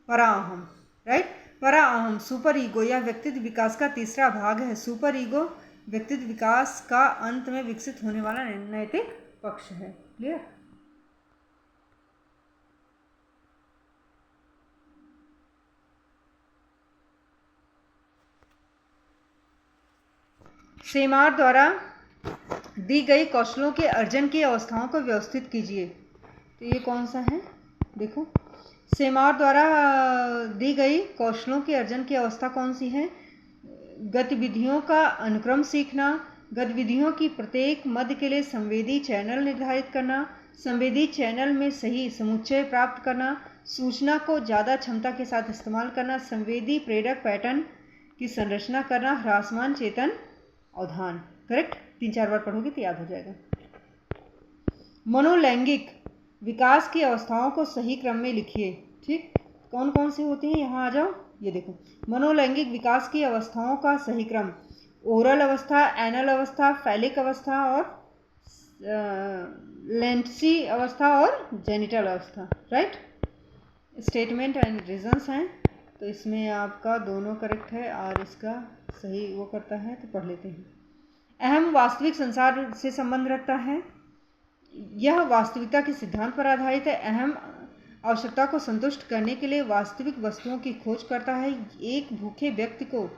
पराअहम, राइट, पराअहम, सुपर ईगो, यह व्यक्तित्व विकास का तीसरा भाग है। सुपर ईगो व्यक्तित्व विकास का अंत में विकसित होने वाला नैतिक पक्ष है। क्लियर? सेमार द्वारा दी गई कौशलों के अर्जन की अवस्थाओं को व्यवस्थित कीजिए। तो ये कौन सा है? देखो, सेमार द्वारा दी गई कौशलों के अर्जन की अवस्था कौन सी है? गतिविधियों का अनुक्रम सीखना, गतिविधियों की प्रत्येक मद के लिए संवेदी चैनल निर्धारित करना, संवेदी चैनल में सही समुच्चय प्राप्त करना, सूचना को ज़्यादा क्षमता के साथ इस्तेमाल करना, संवेदी प्रेरक पैटर्न की संरचना करना, ह्रासमान चेतन अवधान। करेक्ट? 3-4 बार पढ़ोगे तो याद हो जाएगा। मनोलैंगिक विकास की अवस्थाओं को सही क्रम में लिखिए, ठीक। कौन कौन सी होती हैं? यहाँ आ जाओ, ये देखो, मनोलैंगिक विकास की अवस्थाओं का सही क्रम: ओरल अवस्था, एनल अवस्था, फैलिक अवस्था और लेंटसी अवस्था और जेनिटल अवस्था। राइट? स्टेटमेंट एंड रीजंस हैं, तो इसमें आपका दोनों करेक्ट है और इसका सही वो करता है, तो पढ़ लेते हैं। अहम वास्तविक संसार से संबंध रखता है। यह वास्तविकता के सिद्धांत पर आधारित है। अहम आवश्यकता को संतुष्ट करने के लिए वास्तविक वस्तुओं की खोज करता है। एक भूखे व्यक्ति को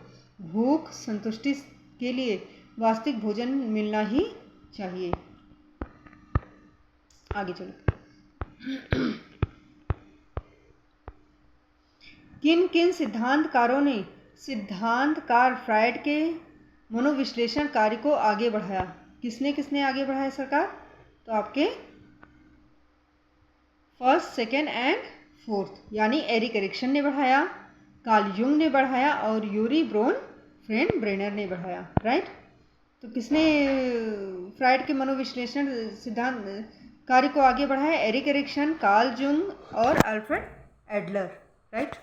भूख संतुष्टि के लिए वास्तविक भोजन मिलना ही चाहिए। आगे चलो। किन किन सिद्धांतकार फ्रायड के मनोविश्लेषण कार्य को आगे बढ़ाया? किसने किसने आगे बढ़ाया सरकार? तो आपके फर्स्ट, सेकेंड एंड फोर्थ, यानी एरिक एरिक्सन ने बढ़ाया, कार्ल युंग ने बढ़ाया और यूरी ब्रेनर ने बढ़ाया, राइट। तो किसने फ्राइड के मनोविश्लेषण सिद्धांत कार्य को आगे बढ़ाया? एरिक एरिक्सन, कार्ल युंग और अल्फ्रेड एडलर, राइट।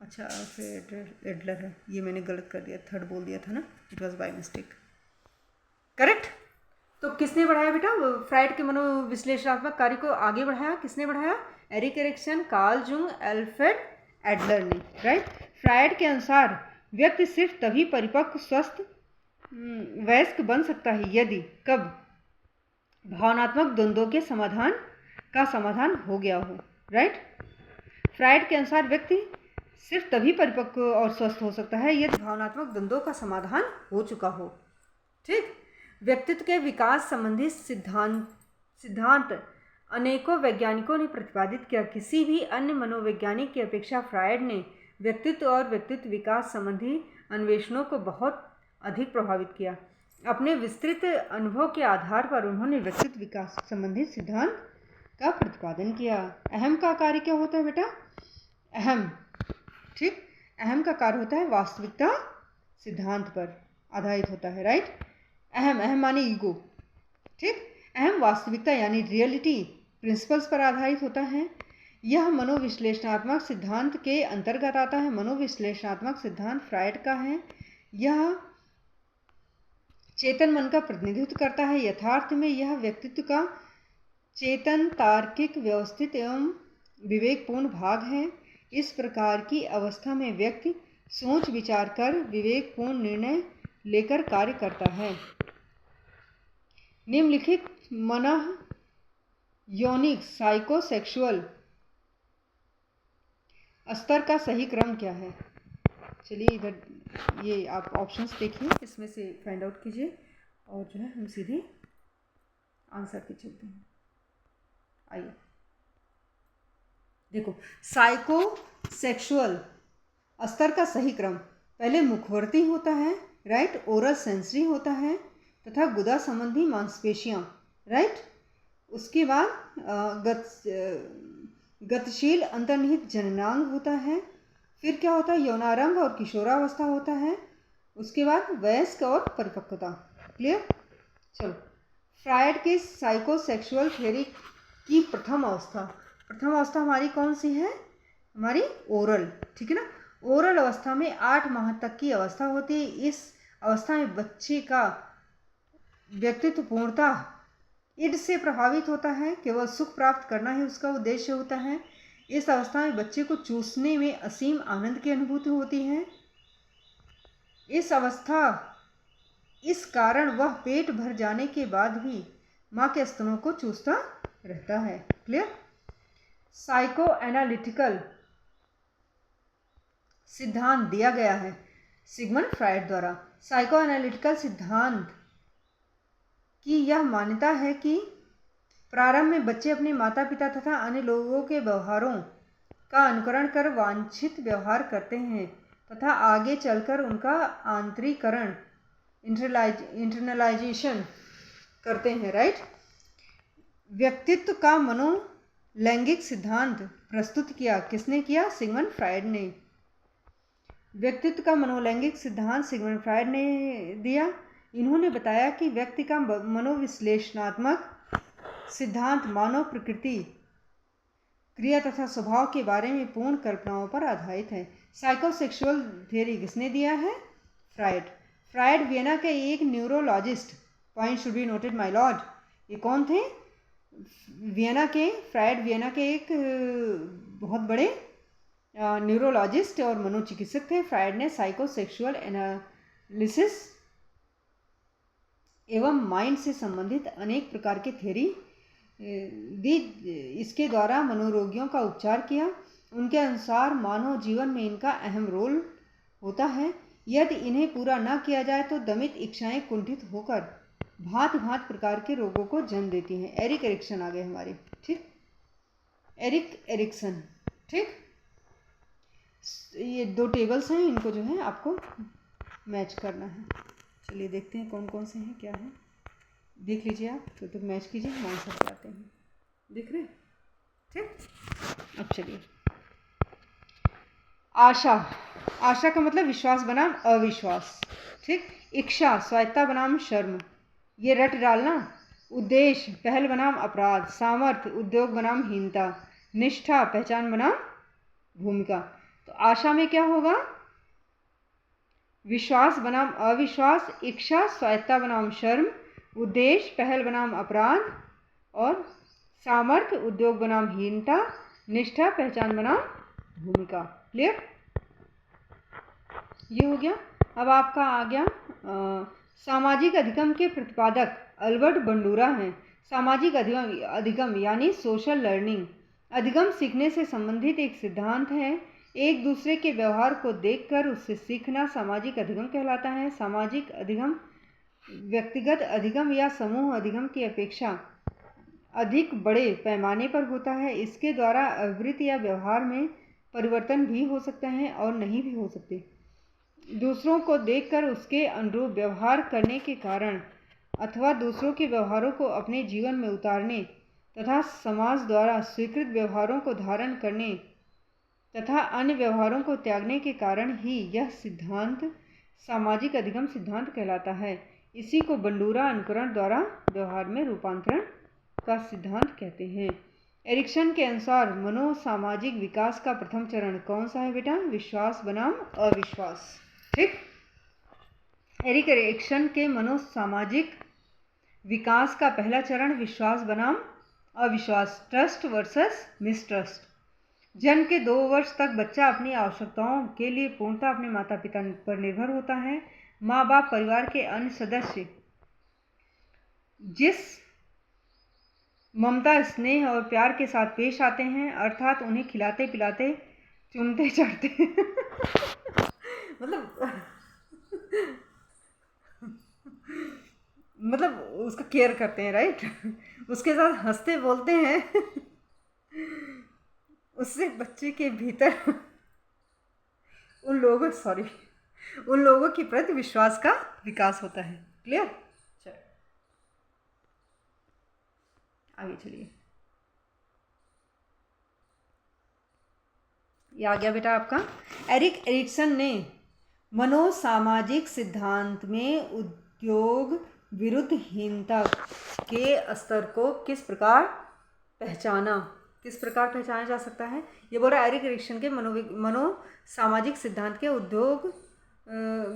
अच्छा, अल्फ्रेड एडलर है, ये मैंने गलत कर दिया, थर्ड बोल दिया था ना, it was by mistake, correct. तो किसने बढ़ाया बेटा फ्राइड के मनोविश्लेषणात्मक कार्य को आगे बढ़ाया? किसने बढ़ाया? Erik Erikson, Karl Jung, Alfred Adler ने, राइट। फ्राइड के अनुसार व्यक्ति सिर्फ तभी परिपक्व स्वस्थ वयस्क बन सकता है यदि कब भावनात्मक द्वंद्वों के समाधान हो गया हो, राइट। फ्राइड के अनुसार व्यक्ति सिर्फ तभी परिपक्व और स्वस्थ हो सकता है यदि भावनात्मक द्वंद्वों का समाधान हो चुका हो, ठीक। व्यक्तित्व के विकास संबंधी सिद्धांत अनेकों वैज्ञानिकों ने प्रतिपादित किया। किसी भी अन्य मनोवैज्ञानिक की अपेक्षा फ्राइड ने व्यक्तित्व और व्यक्तित्व विकास संबंधी अन्वेषणों को बहुत अधिक प्रभावित किया। अपने विस्तृत अनुभव के आधार पर उन्होंने व्यक्तित्व विकास संबंधी सिद्धांत का प्रतिपादन किया। अहम का कार्य क्या होता है बेटा? अहम, ठीक, अहम का कार्य होता है वास्तविकता सिद्धांत पर आधारित होता है, राइट। अहम माने ईगो, ठीक। अहम वास्तविकता यानी रियलिटी प्रिंसिपल्स पर आधारित होता है। यह मनोविश्लेषणात्मक सिद्धांत के अंतर्गत आता है। मनोविश्लेषणात्मक सिद्धांत फ्राइड का है। यह चेतन मन का प्रतिनिधित्व करता है। यथार्थ में यह व्यक्तित्व का चेतन, तार्किक, व्यवस्थित एवं विवेकपूर्ण भाग है। इस प्रकार की अवस्था में व्यक्ति सोच विचार कर विवेकपूर्ण निर्णय लेकर कार्य करता है। निम्नलिखित मनः यौनिक साइकोसेक्सुअल स्तर का सही क्रम क्या है? चलिए इधर ये आप ऑप्शंस देखिए, इसमें से फाइंड आउट कीजिए और जो है हम सीधे आंसर पे चलते हैं। आइए देखो, साइकोसेक्सुअल स्तर का सही क्रम पहले मुखवर्ती होता है, राइट, ओरल सेंसरी होता है तथा गुदा संबंधी मांसपेशियां, राइट। उसके बाद गतिशील अंतर्निहित जननांग होता है। फिर क्या होता है? यौनारंभ और किशोरावस्था होता है। उसके बाद वयस्क और परिपक्वता। क्लियर? चलो, फ्राइड के साइकोसेक्सुअल थ्योरी की प्रथम अवस्था हमारी कौन सी है? हमारी ओरल, ठीक है ना। ओरल अवस्था में 8 माह तक की अवस्था होती है। इस अवस्था में बच्चे का व्यक्तित्व पूर्णतः ईड से प्रभावित होता है। केवल सुख प्राप्त करना ही उसका उद्देश्य होता है। इस अवस्था में बच्चे को चूसने में असीम आनंद की अनुभूति होती है। इस कारण वह पेट भर जाने के बाद भी माँ के स्तनों को चूसता रहता है। क्लियर? साइको एनालिटिकल सिद्धांत दिया गया है सिगमंड फ्राइड द्वारा। साइको एनालिटिकल सिद्धांत की यह मान्यता है कि प्रारंभ में बच्चे अपने माता पिता तथा अन्य लोगों के व्यवहारों का अनुकरण कर वांछित व्यवहार करते हैं तथा आगे चलकर उनका आंतरीकरण इंटरनलाइजेशन करते हैं, राइट। व्यक्तित्व का मनोलैंगिक सिद्धांत प्रस्तुत किया किसने किया? सिगमंड फ्राइड ने। व्यक्तित्व का मनोलैंगिक सिद्धांत सिगमंड फ्राइड ने दिया। इन्होंने बताया कि व्यक्ति का मनोविश्लेषणात्मक सिद्धांत मानव प्रकृति, क्रिया तथा स्वभाव के बारे में पूर्ण कल्पनाओं पर आधारित है। साइकोसेक्सुअल थ्योरी किसने दिया है? फ्राइड। फ्राइड वियना के एक neurologist, point should be noted my Lord. ये कौन थे? फ्राइड वियना के एक बहुत बड़े न्यूरोलॉजिस्ट और मनोचिकित्सक थे। फ्राइड ने साइकोसेक्सुअल एनालिसिस एवं माइंड से संबंधित अनेक प्रकार के थ्योरी दी। इसके द्वारा मनोरोगियों का उपचार किया। उनके अनुसार मानव जीवन में इनका अहम रोल होता है। यदि इन्हें पूरा न किया जाए तो दमित इच्छाएं कुंठित होकर भांति भांति प्रकार के रोगों को जन्म देती हैं। एरिक एरिक्सन आ गए हमारे, ठीक। एरिक एरिक्सन, ठीक। ये 2 टेबल्स हैं, इनको जो है आपको मैच करना है। चलिए देखते हैं कौन कौन से हैं, क्या है। देख लीजिए आप, तो मैच कीजिए, हम आंसर बताते हैं। देख रहे हैं? ठीक, अब चलिए। आशा, आशा का मतलब विश्वास बनाम अविश्वास। ठीक, इच्छा स्वायत्ता बनाम शर्म, ये रट डालना। उद्देश्य पहल बनाम अपराध, सामर्थ्य उद्योग बनाम हीनता, निष्ठा पहचान बनाम भूमिका। तो आशा में क्या होगा? विश्वास बनाम अविश्वास, इच्छा स्वायत्ता बनाम शर्म, उद्देश्य पहल बनाम अपराध, और सामर्थ्य उद्योग बनाम हीनता, निष्ठा पहचान बनाम भूमिका। क्लियर? ये हो गया। अब आपका आ गया सामाजिक अधिगम के प्रतिपादक अल्बर्ट बंडूरा हैं। सामाजिक अधिगम यानी सोशल लर्निंग, अधिगम सीखने से संबंधित एक सिद्धांत है। एक दूसरे के व्यवहार को देखकर उससे सीखना सामाजिक अधिगम कहलाता है। सामाजिक अधिगम व्यक्तिगत अधिगम या समूह अधिगम की अपेक्षा अधिक बड़े पैमाने पर होता है। इसके द्वारा आवृत्ति या व्यवहार में परिवर्तन भी हो सकते हैं और नहीं भी हो सकते। दूसरों को देखकर उसके अनुरूप व्यवहार करने के कारण अथवा दूसरों के व्यवहारों को अपने जीवन में उतारने तथा समाज द्वारा स्वीकृत व्यवहारों को धारण करने तथा अन्य व्यवहारों को त्यागने के कारण ही यह सिद्धांत सामाजिक अधिगम सिद्धांत कहलाता है। इसी को बंडूरा अनुकरण द्वारा व्यवहार में रूपांतरण का सिद्धांत कहते हैं। एरिक्सन के अनुसार मनोसामाजिक विकास का प्रथम चरण कौन सा है बेटा? विश्वास बनाम अविश्वास। ठीक, एरिक एरिक्सन के मनोसामाजिक विकास का पहला चरण विश्वास बनाम अविश्वास, ट्रस्ट वर्सेस मिसट्रस्ट। जन्म के 2 वर्ष तक बच्चा अपनी आवश्यकताओं के लिए पूर्णतः अपने माता पिता पर निर्भर होता है। माँ बाप परिवार के अन्य सदस्य जिस ममता स्नेह और प्यार के साथ पेश आते हैं, अर्थात उन्हें खिलाते पिलाते चूमते चढ़ते मतलब उसका केयर करते हैं, राइट? उसके साथ हंसते बोलते हैं उससे बच्चे के भीतर उन लोगों के प्रति विश्वास का विकास होता है। क्लियर? चलो आगे चलिए। ये आ गया बेटा आपका। एरिक एरिक्सन ने मनोसामाजिक सिद्धांत में उद्योग विरुद्ध हीनता के स्तर को किस प्रकार पहचाना जा सकता है? ये बोल रहा है एरिक एरिक्सन के मनोसामाजिक सिद्धांत के उद्योग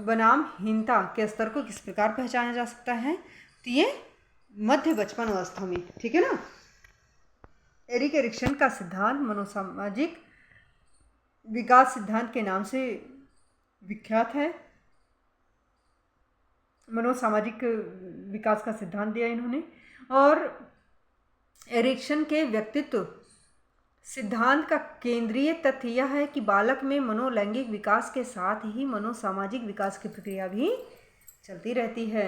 बनाम हीनता के स्तर को किस प्रकार पहचाना जा सकता है? तो ये मध्य बचपन अवस्था में, ठीक है ना। एरिक एरिक्सन का सिद्धांत मनोसामाजिक विकास सिद्धांत के नाम से विख्यात है। मनोसामाजिक विकास का सिद्धांत दिया इन्होंने। और एरिक्सन के व्यक्तित्व सिद्धांत का केंद्रीय तथ्य यह है कि बालक में मनोलैंगिक विकास के साथ ही मनोसामाजिक विकास की प्रक्रिया भी चलती रहती है।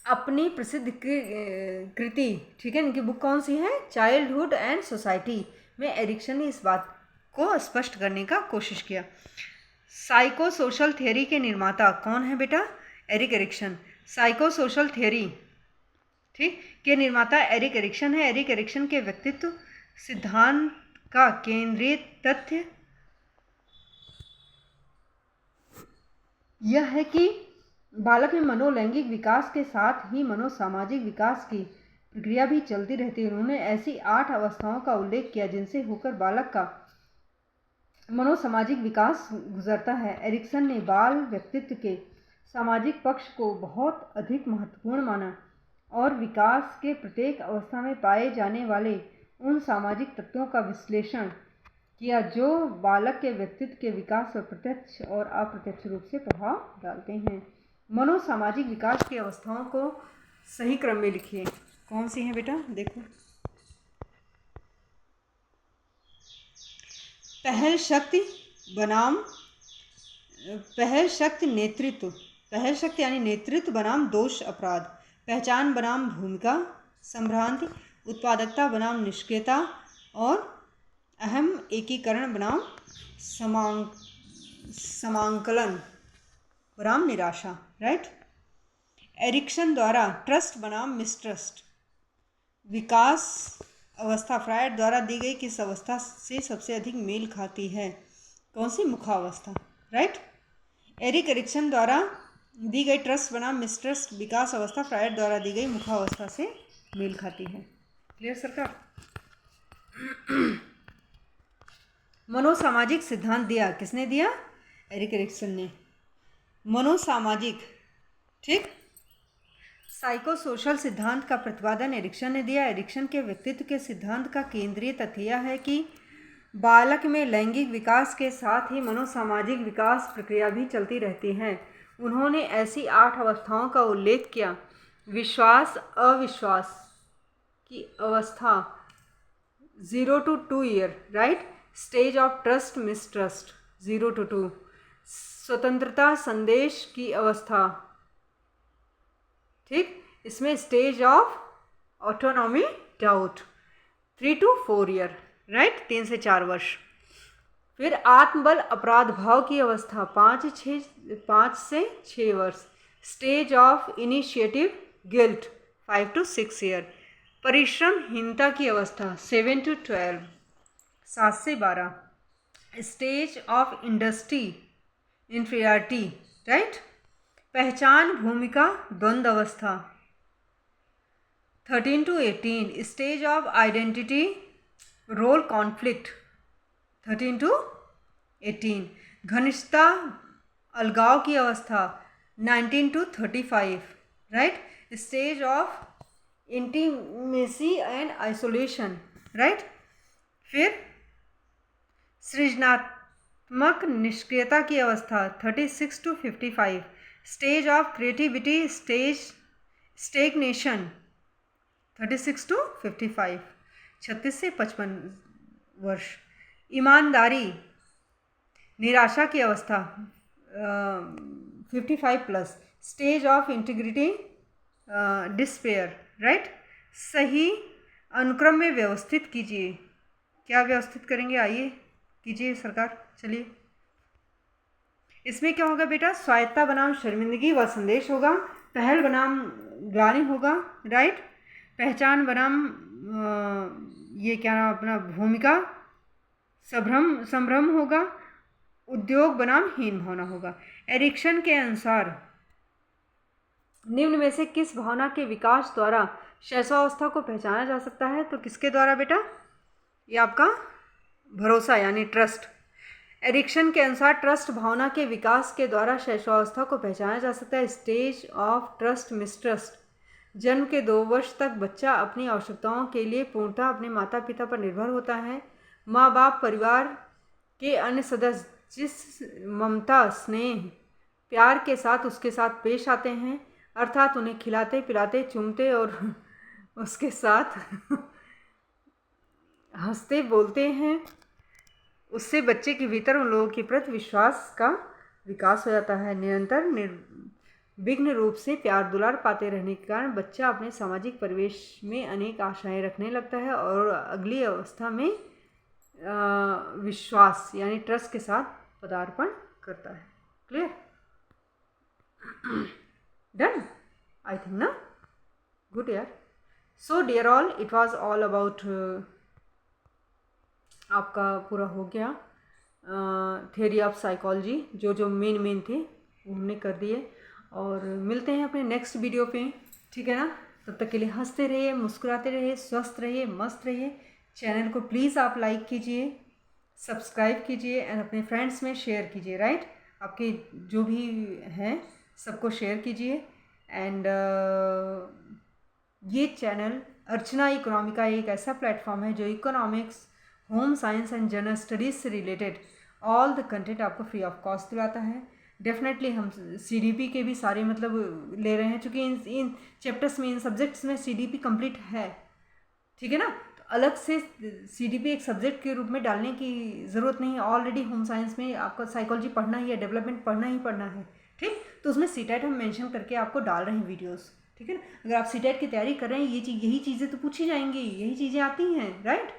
अपनी प्रसिद्ध कृति, ठीक है, इनकी बुक कौन सी है? चाइल्डहुड एंड सोसाइटी में एरिक्सन ने इस बात को स्पष्ट करने का कोशिश किया। साइको सोशल थियोरी के निर्माता कौन है बेटा? Erik Erikson. Psycho social theory, ठीक, के निर्माता एरिक एरिक्सन है। एरिक एरिक्सन के व्यक्तित्व सिद्धांत का केंद्रीय तथ्य यह है कि बालक में मनोलैंगिक विकास के साथ ही मनोसामाजिक विकास की प्रक्रिया भी चलती रहती है। उन्होंने ऐसी 8 अवस्थाओं का उल्लेख किया जिनसे होकर बालक का मनोसामाजिक विकास गुजरता है। एरिक्सन ने बाल व्यक्तित्व के सामाजिक पक्ष को बहुत अधिक महत्वपूर्ण माना और विकास के प्रत्येक अवस्था में पाए जाने वाले उन सामाजिक तत्वों का विश्लेषण किया जो बालक के व्यक्तित्व के विकास पर प्रत्यक्ष और अप्रत्यक्ष रूप से प्रभाव डालते हैं। मनोसामाजिक विकास की अवस्थाओं को सही क्रम में लिखिए। कौन सी है बेटा? देखो, पहल शक्ति यानी नेतृत्व बनाम दोष अपराध, पहचान बनाम भूमिका संभ्रांति, उत्पादकता बनाम निष्क्रियता और अहम एकीकरण बनाम समांकलन बनाम निराशा, राइट। एरिक्सन द्वारा ट्रस्ट बनाम मिसट्रस्ट। विकास अवस्था फ्रायड द्वारा दी गई किस अवस्था से सबसे अधिक मेल खाती है? कौन सी? मुखावस्था, राइट। एरिक एरिक्सन द्वारा दी गई ट्रस्ट बनाम मिसट्रस्ट विकास अवस्था फ्रायड द्वारा दी गई मुखावस्था से मेल खाती है। क्लियर सरकार? मनोसामाजिक सिद्धांत दिया किसने दिया? एरिक एरिक्सन ने। मनोसामाजिक, ठीक। साइको सोशल सिद्धांत का प्रतिपादन एरिक्सन ने दिया। एरिक्सन के व्यक्तित्व के सिद्धांत का केंद्रीय तथ्य यह है कि बालक में लैंगिक विकास के साथ ही मनोसामाजिक विकास प्रक्रिया भी चलती रहती है। उन्होंने ऐसी 8 अवस्थाओं का उल्लेख किया। विश्वास अविश्वास की अवस्था 0 to 2 year, right. Stage of trust mistrust 0 to 2। स्वतंत्रता संदेश की अवस्था, ठीक, इसमें stage of autonomy doubt 3 to 4 year, right, 3 से 4 वर्ष। फिर आत्मबल अपराध भाव की अवस्था 5 से 6 वर्ष। Stage of initiative guilt 5 to 6 year. परिश्रमहीनता की अवस्था 7 to 12, 7 से 12। Stage of industry inferiority, right. पहचान भूमिका द्वंद्व अवस्था 13 to 18। Stage of identity role conflict 13 to 18। घनिष्ठता अलगाव की अवस्था 19 to 35, right. Stage of intimacy and isolation, right. फिर सृजनात्मक निष्क्रियता की अवस्था 36 to 55। Stage of creativity stagnation 36 to 55, 36 से 55 वर्ष। ईमानदारी निराशा की अवस्था 55+। Stage of integrity despair, right. सही अनुक्रम में व्यवस्थित कीजिए। क्या व्यवस्थित करेंगे? आइए कीजिए सरकार, चलिए। इसमें क्या होगा बेटा? स्वायत्ता बनाम शर्मिंदगी व संदेश होगा। पहल बनाम ग्लानि होगा, राइट। पहचान बनाम ये क्या नाम अपना भूमिका संभ्रम होगा। उद्योग बनाम हीन भावना होगा। एरिक्सन के अनुसार निम्न में से किस भावना के विकास द्वारा शैशवावस्था को पहचाना जा सकता है? तो किसके द्वारा बेटा? ये आपका भरोसा यानी ट्रस्ट। एरिक्सन के अनुसार ट्रस्ट भावना के विकास के द्वारा शैशवावस्था को पहचाना जा सकता है। Stage of trust mistrust. जन्म के 2 वर्ष तक बच्चा अपनी आवश्यकताओं के लिए पूर्णतः अपने माता पिता पर निर्भर होता है। माँ बाप परिवार के अन्य सदस्य जिस ममता स्नेह प्यार के साथ उसके साथ पेश आते हैं, अर्थात उन्हें खिलाते पिलाते चूमते और उसके साथ हंसते बोलते हैं, उससे बच्चे के भीतर उन लोगों के प्रति विश्वास का विकास हो जाता है। निरंतर निर्विघ्न रूप से प्यार दुलार पाते रहने के कारण बच्चा अपने सामाजिक परिवेश में अनेक आशाएं रखने लगता है और अगली अवस्था में विश्वास यानी ट्रस्ट के साथ पदार्पण करता है। क्लियर? डन? आई थिंक ना? गुड यार। So dear all, it was all about आपका पूरा हो गया थियरी ऑफ साइकोलॉजी। जो मेन थे वो हमने कर दिए और मिलते हैं अपने नेक्स्ट वीडियो पे, ठीक है ना? तब तक के लिए हंसते रहिए, मुस्कुराते रहिए, स्वस्थ रहिए, मस्त रहिए। चैनल को प्लीज़ आप लाइक कीजिए, सब्सक्राइब कीजिए एंड अपने फ्रेंड्स में शेयर कीजिए, राइट। आपके जो भी हैं सबको शेयर कीजिए। एंड ये चैनल अर्चना इकोनॉमिका एक ऐसा प्लेटफॉर्म है जो economics, home science and general studies से रिलेटेड ऑल द कंटेंट आपको फ्री ऑफ कॉस्ट दिलाता है। डेफिनेटली हम सीडीपी के भी सारे मतलब ले रहे हैं, क्योंकि इन चैप्टर्स में, इन सब्जेक्ट्स में सीडीपी कंप्लीट है, ठीक है ना। तो अलग से सीडीपी एक सब्जेक्ट के रूप में डालने की ज़रूरत नहीं है। ऑलरेडी होम साइंस में आपको साइकोलॉजी पढ़ना ही है, डेवलपमेंट पढ़ना ही पढ़ना है, ठीक। तो उसमें सीटेट हम मेंशन करके आपको डाल रहे हैं वीडियोस, ठीक है ना। अगर आप सीटेट की तैयारी कर रहे हैं, यही चीज़ें तो पूछी जाएंगी, यही चीज़ें आती हैं, राइट।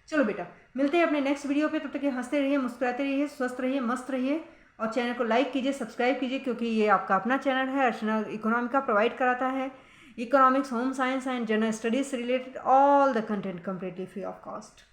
चलो बेटा, मिलते हैं अपने नेक्स्ट वीडियो पे। तब तक हंसते रहिए, मुस्कुराते रहिए, स्वस्थ रहिए, मस्त रहिए और चैनल को लाइक कीजिए, सब्सक्राइब कीजिए, क्योंकि ये आपका अपना चैनल है। अर्चना इकोनॉमिका प्रोवाइड कराता है economics, home science and general studies से related all the content completely free of cost.